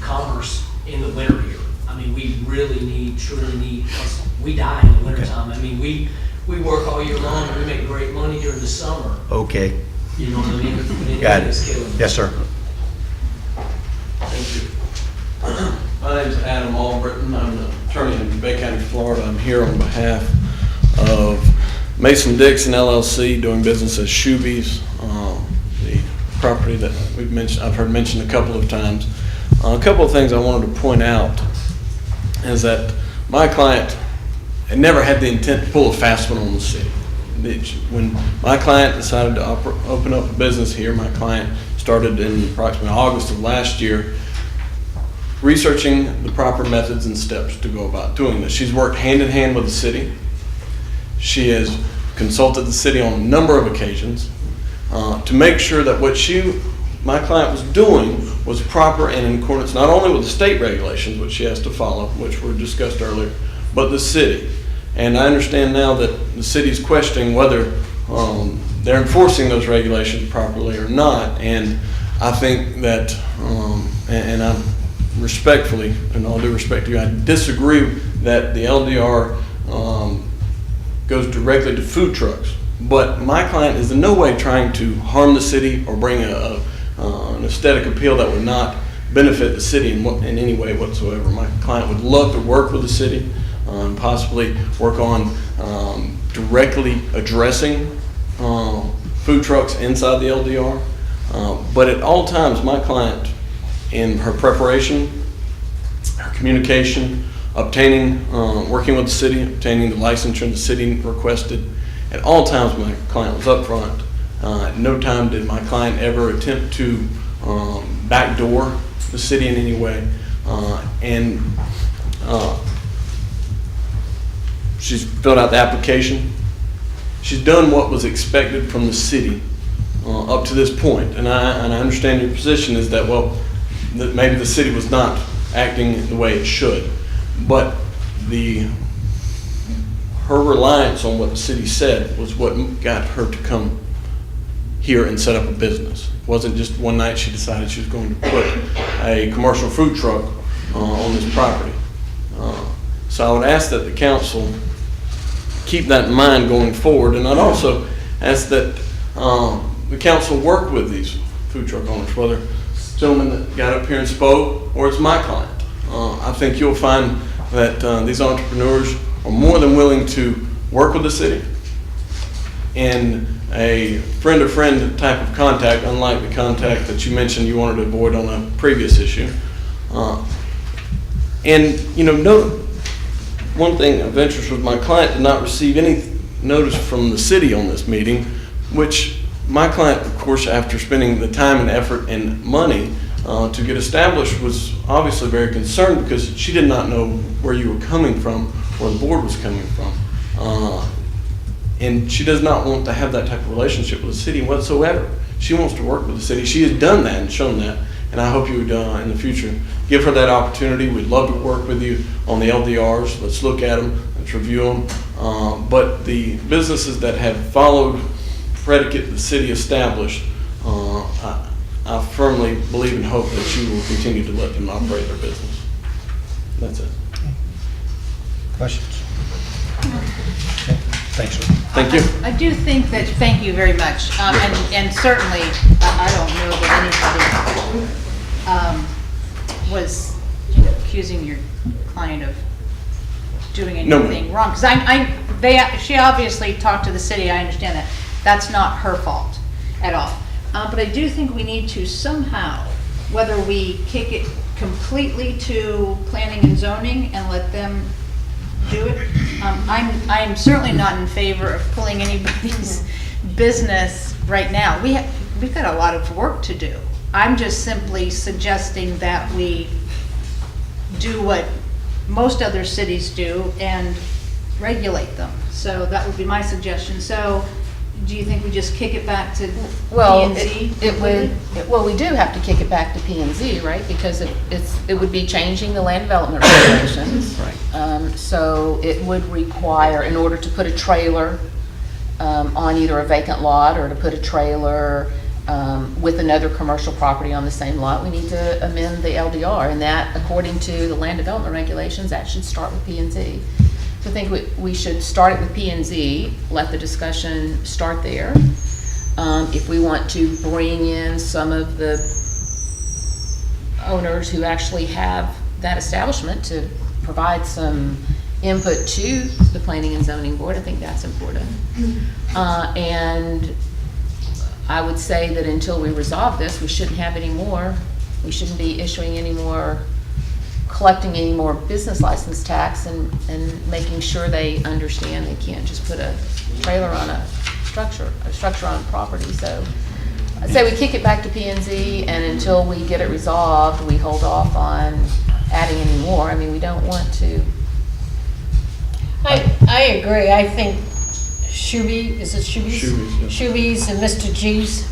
commerce in the winter here. I mean, we really truly need, because we die in the wintertime. I mean, we work all year long and we make great money during the summer. Okay. You know what I mean? But Got it's it. killing us. Yes, sir. Thank you. My name's Adam Albritton. I'm an attorney in Bay County, Florida. I'm here on behalf of Mason Dixon LLC, doing business as Shoebies, the property that I've heard mentioned a couple of times. A couple of things I wanted to point out is that my client had never had the intent to pull a fast one on the city. When my client decided to open up a business here, my client started in approximately August of last year researching the proper methods and steps to go about doing this. She's worked hand in hand with the city. She has consulted the city on a number of occasions to make sure that what my client was doing was proper and in accordance not only with the state regulations, which she has to follow, which were discussed earlier, but the city. And I understand now that the city's questioning whether they're enforcing those regulations properly or not. And I think that, and I'm respectfully, and all due respect to you, I disagree that the LDR goes directly to food trucks. But my client is in no way trying to harm the city or bring an aesthetic appeal that would not benefit the city in any way whatsoever. My client would love to work with the city and possibly work on directly addressing food trucks inside the LDR. But at all times, my client, in her preparation, her communication, obtaining, working with the city, obtaining the licensure the city requested, at all times my client was upfront. At no time did my client ever attempt to backdoor the city in any way. She's filled out the application. She's done what was expected from the city up to this point. And I understand your position is that, well, that maybe the city was not acting the way it should. But her reliance on what the city said was what got her to come here and set up a business. It wasn't just one night she decided she was going to put a commercial food truck on this property. So I would ask that the council keep that in mind going forward, and I'd also ask that the council work with these food truck owners, whether it's the gentleman that got up here and spoke or it's my client. I think you'll find that these entrepreneurs are more than willing to work with the city in a friend-to-friend type of contact, unlike the contact that you mentioned you wanted to avoid on a previous issue. And, you know, one thing of interest was my client did not receive any notice from the city on this meeting, which my client, of course, after spending the time and effort and money to get established, was obviously very concerned because she did not know where you were coming from, where the board was coming from. And she does not want to have that type of relationship with the city whatsoever. She wants to work with the city. She has done that and shown that. And I hope you would, in the future, give her that opportunity. We'd love to work with you on the LDRs. Let's look at them, let's review them. But the businesses that have followed predicate the city established, I firmly believe and hope that you will continue to let them operate their business. That's it. Questions? Okay, thanks, sir. Thank you. I do think that, thank you very much. And certainly, I don't know that anybody was accusing your client of doing No. anything wrong. Because she obviously talked to the city, I understand that. That's not her fault at all. But I do think we need to somehow, whether we kick it completely to planning and zoning and let them do it. I'm certainly not in favor of pulling anybody's business right now. We've got a lot of work to do. I'm just simply suggesting that we do what most other cities do and regulate them. So that would be my suggestion. So do you think we just kick it back to Well, P&Z? well, we do have to kick it back to P&Z, right? Because it would be changing the land development regulations. Right. So it would require, in order to put a trailer on either a vacant lot or to put a trailer with another commercial property on the same lot, we need to amend the LDR. And that, according to the land development regulations, that should start with P&Z. So I think we should start it with P&Z, let the discussion start there. If we want to bring in some of the owners who actually have that establishment to provide some input to the Planning and Zoning Board, I think that's important. And I would say that until we resolve this, we shouldn't have any more. We shouldn't be issuing any more, collecting any more business license tax and making sure they understand they can't just put a trailer on a structure on a property. So I'd say we kick it back to P&Z, and until we get it resolved, we hold off on adding any more. I mean, we don't want to. I agree. I think Shuby, is it Shuby's? Shuby's, yeah. Shuby's and Mr. G's,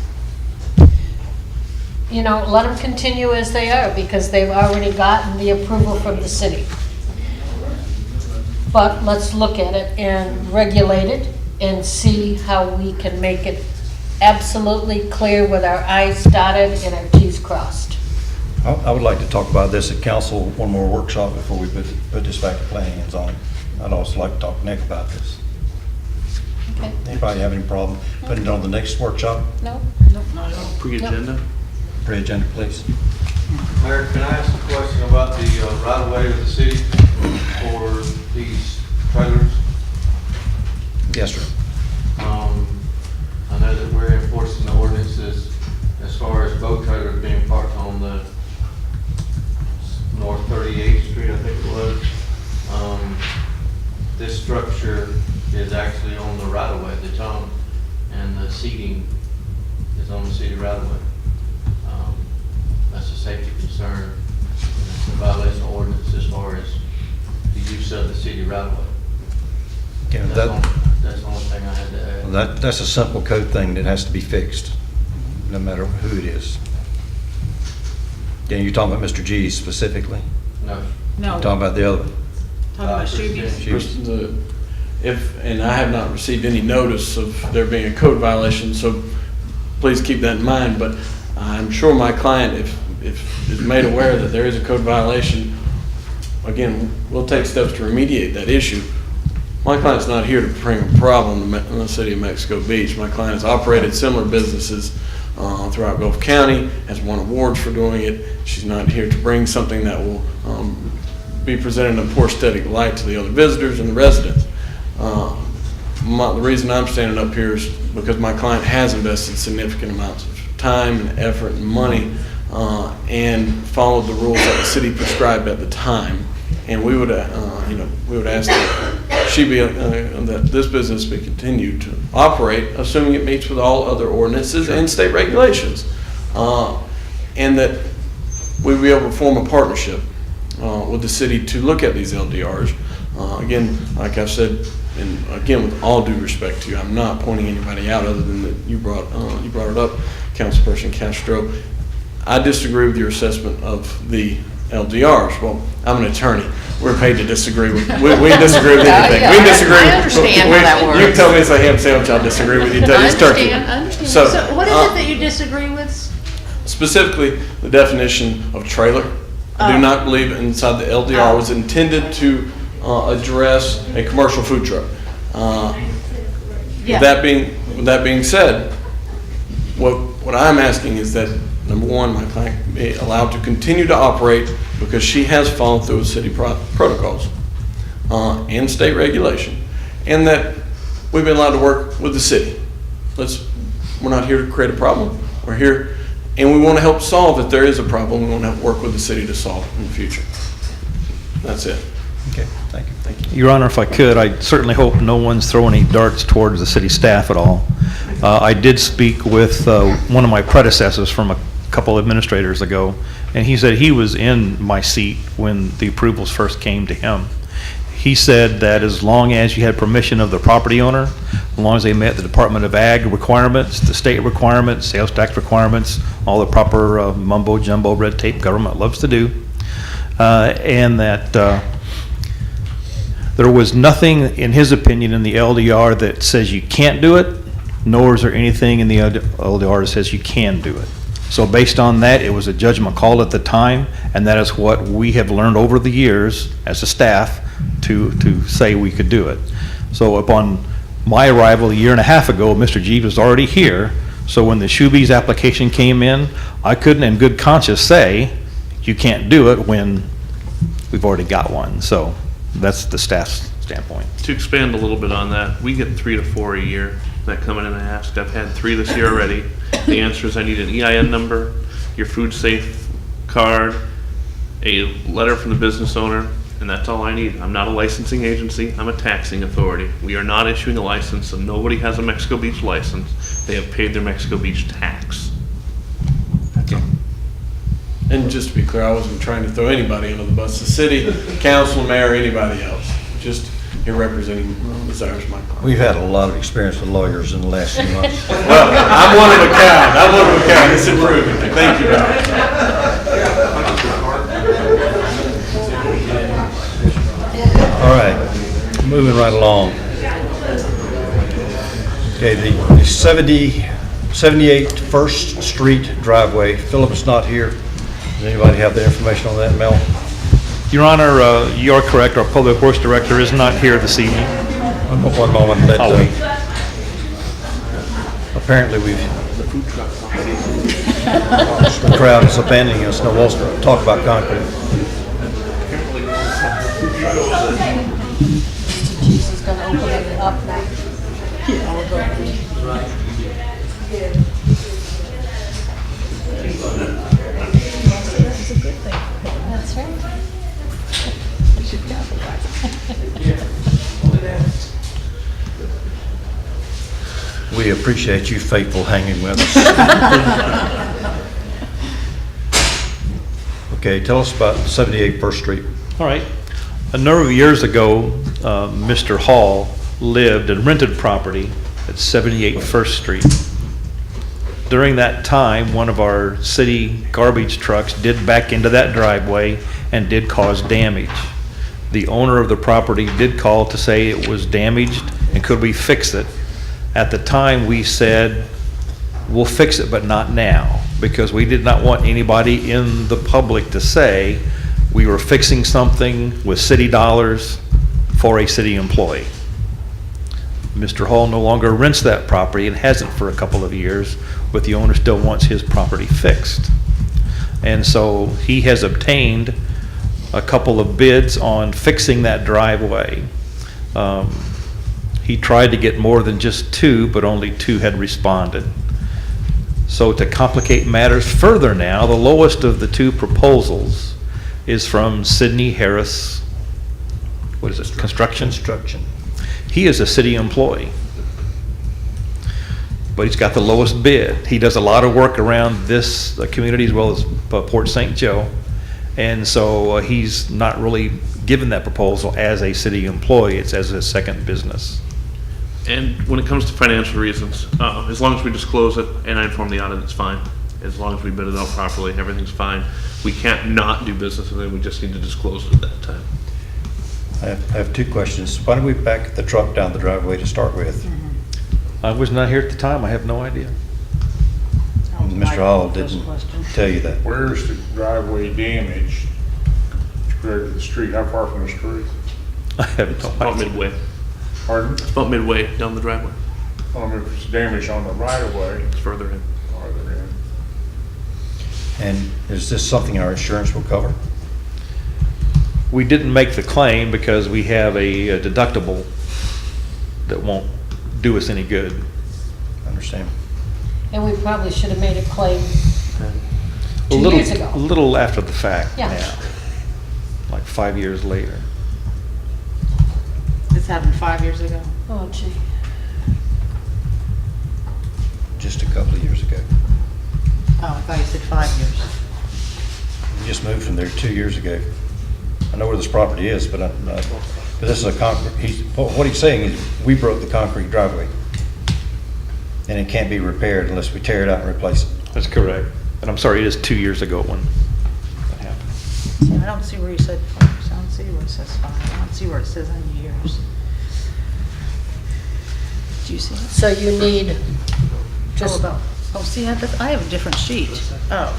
you know, let them continue as they are because they've already gotten the approval from the city. But let's look at it and regulate it and see how we can make it absolutely clear with our I's dotted and our T's crossed. I would like to talk about this at council, one more workshop before we put this back to planning and zoning. I'd also like to talk to Nick about this. Okay. Anybody have any problem putting it on the next workshop? No? Pre-agenda? Pre-agenda, please. Mayor, can I ask a question about the right-of-way of the city for these trailers? Yes, sir. I know that we're enforcing the ordinances as far as boat trailers being parked on the North 38th Street, I think it was. This structure is actually on the right-of-way, the tongue, and the seating is on the city right-of-way. That's a safety concern. It's a violation of ordinance as far as the use of the city right-of-way. Yeah, That's the only thing I had to add. that's a simple code thing that has to be fixed, no matter who it is. Yeah, you're talking about Mr. G specifically? No. No, You're talking about the other? talking about Shuby's. And I have not received any notice of there being a code violation, so please keep that in mind. But I'm sure my client, if is made aware that there is a code violation, again, we'll take steps to remediate that issue. My client's not here to bring a problem to the city of Mexico Beach. My client has operated similar businesses throughout Gulf County, has won awards for doing it. She's not here to bring something that will be presented in a poor aesthetic light to the other visitors and the residents. The reason I'm standing up here is because my client has invested significant amounts of time and effort and money and followed the rules that the city prescribed at the time. And we would, we would ask that she be, that this business be continued to operate, assuming it meets with all other ordinances and state regulations, and that we would be able to form a partnership with the city to look at these LDRs. Again, like I've said, and again, with all due respect to you, I'm not pointing anybody out other than that you brought it up, Councilperson Castro. I disagree with your assessment of the LDRs. Well, I'm an attorney. We're paid to disagree with. We disagree with anything. We disagree. I understand how that works. You tell me it's a ham sandwich, I'll disagree with you. I It's turkey. understand. So, So what is it that you disagree with? specifically, the definition of trailer. I do not believe inside the LDR was intended to address a commercial food truck. Yeah. With that being said, what I'm asking is that, number one, my client be allowed to continue to operate because she has followed through with city protocols and state regulation, and that we've been allowed to work with the city. We're not here to create a problem. We're here, and we want to help solve if there is a problem. We want to work with the city to solve it in the future. That's it. Okay, thank you. Thank you. Your Honor, if I could, I certainly hope no one's throwing any darts towards the city staff at all. I did speak with one of my predecessors from a couple administrators ago, and he said he was in my seat when the approvals first came to him. He said that as long as you had permission of the property owner, as long as they met the Department of Ag requirements, the state requirements, sales tax requirements, all the proper mumbo jumbo red tape government loves to do, and that there was nothing, in his opinion, in the LDR that says you can't do it, nor is there anything in the LDR that says you can do it. So based on that, it was a judgment call at the time, and that is what we have learned over the years as a staff to say we could do it. So upon my arrival a year and a half ago, Mr. G was already here, so when the Shoebies application came in, I couldn't in good conscience say you can't do it when we've already got one. So that's the staff's standpoint. To expand a little bit on that, we get 3 to 4 a year that come in and ask. I've had 3 this year already. The answer is I need an EIN number, your food safe card, a letter from the business owner, and that's all I need. I'm not a licensing agency, I'm a taxing authority. We are not issuing a license, so nobody has a Mexico Beach license. They have paid their Mexico Beach tax. That's all. And just to be clear, I wasn't trying to throw anybody under the bus, the city, council, mayor, anybody else. Just here representing the desires of my client. We've had a lot of experience with lawyers in the last few months. Well, I'm one of a kind. I'm one of a kind. It's improving. Thank you, Doc. All right, moving right along. Okay, the 78 First Street driveway. Philip is not here. Does anybody have the information on that, Mel? Your Honor, you are correct. Our Public Works Director is not here this evening. One moment. I'll wait. Apparently the crowd is abandoning us. No, we'll talk about concrete. Jesus is gonna open it up now. That's a good thing. That's right. You should capitalize. We appreciate you faithful hanging with us. Okay, tell us about 78 First Street. All right. A number of years ago, Mr. Hall lived and rented property at 78 First Street. During that time, one of our city garbage trucks did back into that driveway and did cause damage. The owner of the property did call to say it was damaged and could we fix it. At the time, we said, we'll fix it, but not now, because we did not want anybody in the public to say we were fixing something with city dollars for a city employee. Mr. Hall no longer rents that property and hasn't for a couple of years, but the owner still wants his property fixed. And so he has obtained a couple of bids on fixing that driveway. He tried to get more than just two, but only two had responded. So to complicate matters further now, the lowest of the two proposals is from Sidney Harris, what is it, Construction? Construction. He is a city employee, but he's got the lowest bid. He does a lot of work around this community as well as Port St. Joe, and so he's not really given that proposal as a city employee. It's as a second business. And when it comes to financial reasons, as long as we disclose it and I inform the audit, it's fine. As long as we bid it out properly, everything's fine. We can't not do business with it, we just need to disclose it at that time. I have two questions. Why don't we back the truck down the driveway to start with? I was not here at the time. I have no idea. Mr. Hall didn't tell you that. Where's the driveway damage compared to the street? How far from the street? I have no About idea. midway. Pardon? It's about midway down the driveway. I mean, if it's damage on the right of way, It's further in. farther in. And is this something our insurance will cover? We didn't make the claim because we have a deductible that won't do us any good. Understand? And we probably should have made a claim A 2 little- years ago. A little after the fact Yeah. now, like 5 years later. This happened 5 years ago. Oh, gee. Just a couple of years ago. Oh, I thought you said 5 years. We just moved from there 2 years ago. I know where this property is, but this is a concrete, what he's saying is we broke the concrete driveway. And it can't be repaired unless we tear it out and replace it. That's correct. And I'm sorry, it is 2 years ago when that happened. See, I don't see where you said 5 years. I don't see where it says 5. I don't see where it says any years. Do you see it? So you need just, See, I have a different sheet. Oh,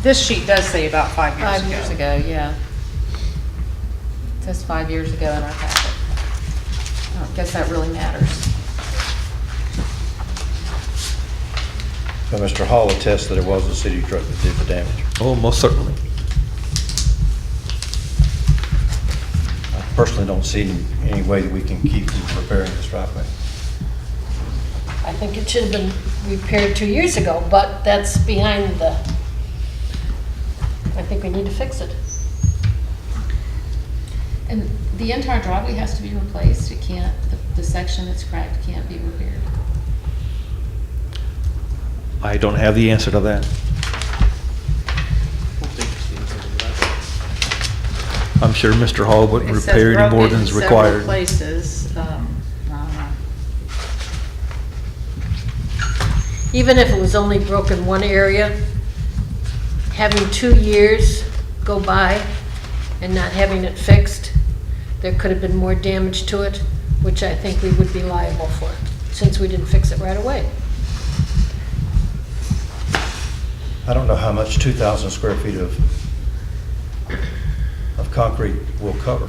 this sheet does say about 5 years ago. 5 years ago, yeah. It says 5 years ago in our packet. I don't guess that really matters. But Mr. Hall attests that it was the city truck that did the damage. Oh, most certainly. I personally don't see any way that we can keep from repairing this driveway. I think it should have been repaired 2 years ago, but that's behind the, I think we need to fix it. And the entire driveway has to be replaced. It can't, the section that's cracked can't be repaired. I don't have the answer to that. I'm sure Mr. Hall wouldn't It says repair any more than is broken in several required. places. I don't know. Even if it was only broken one area, having 2 years go by and not having it fixed, there could have been more damage to it, which I think we would be liable for, since we didn't fix it right away. I don't know how much 2,000 square feet of concrete will cover.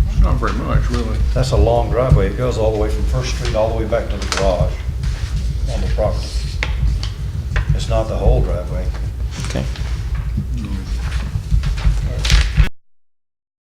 It's not very much, really. That's a long driveway. It goes all the way from First Street all the way back to the garage on the property. It's not the whole driveway. Okay.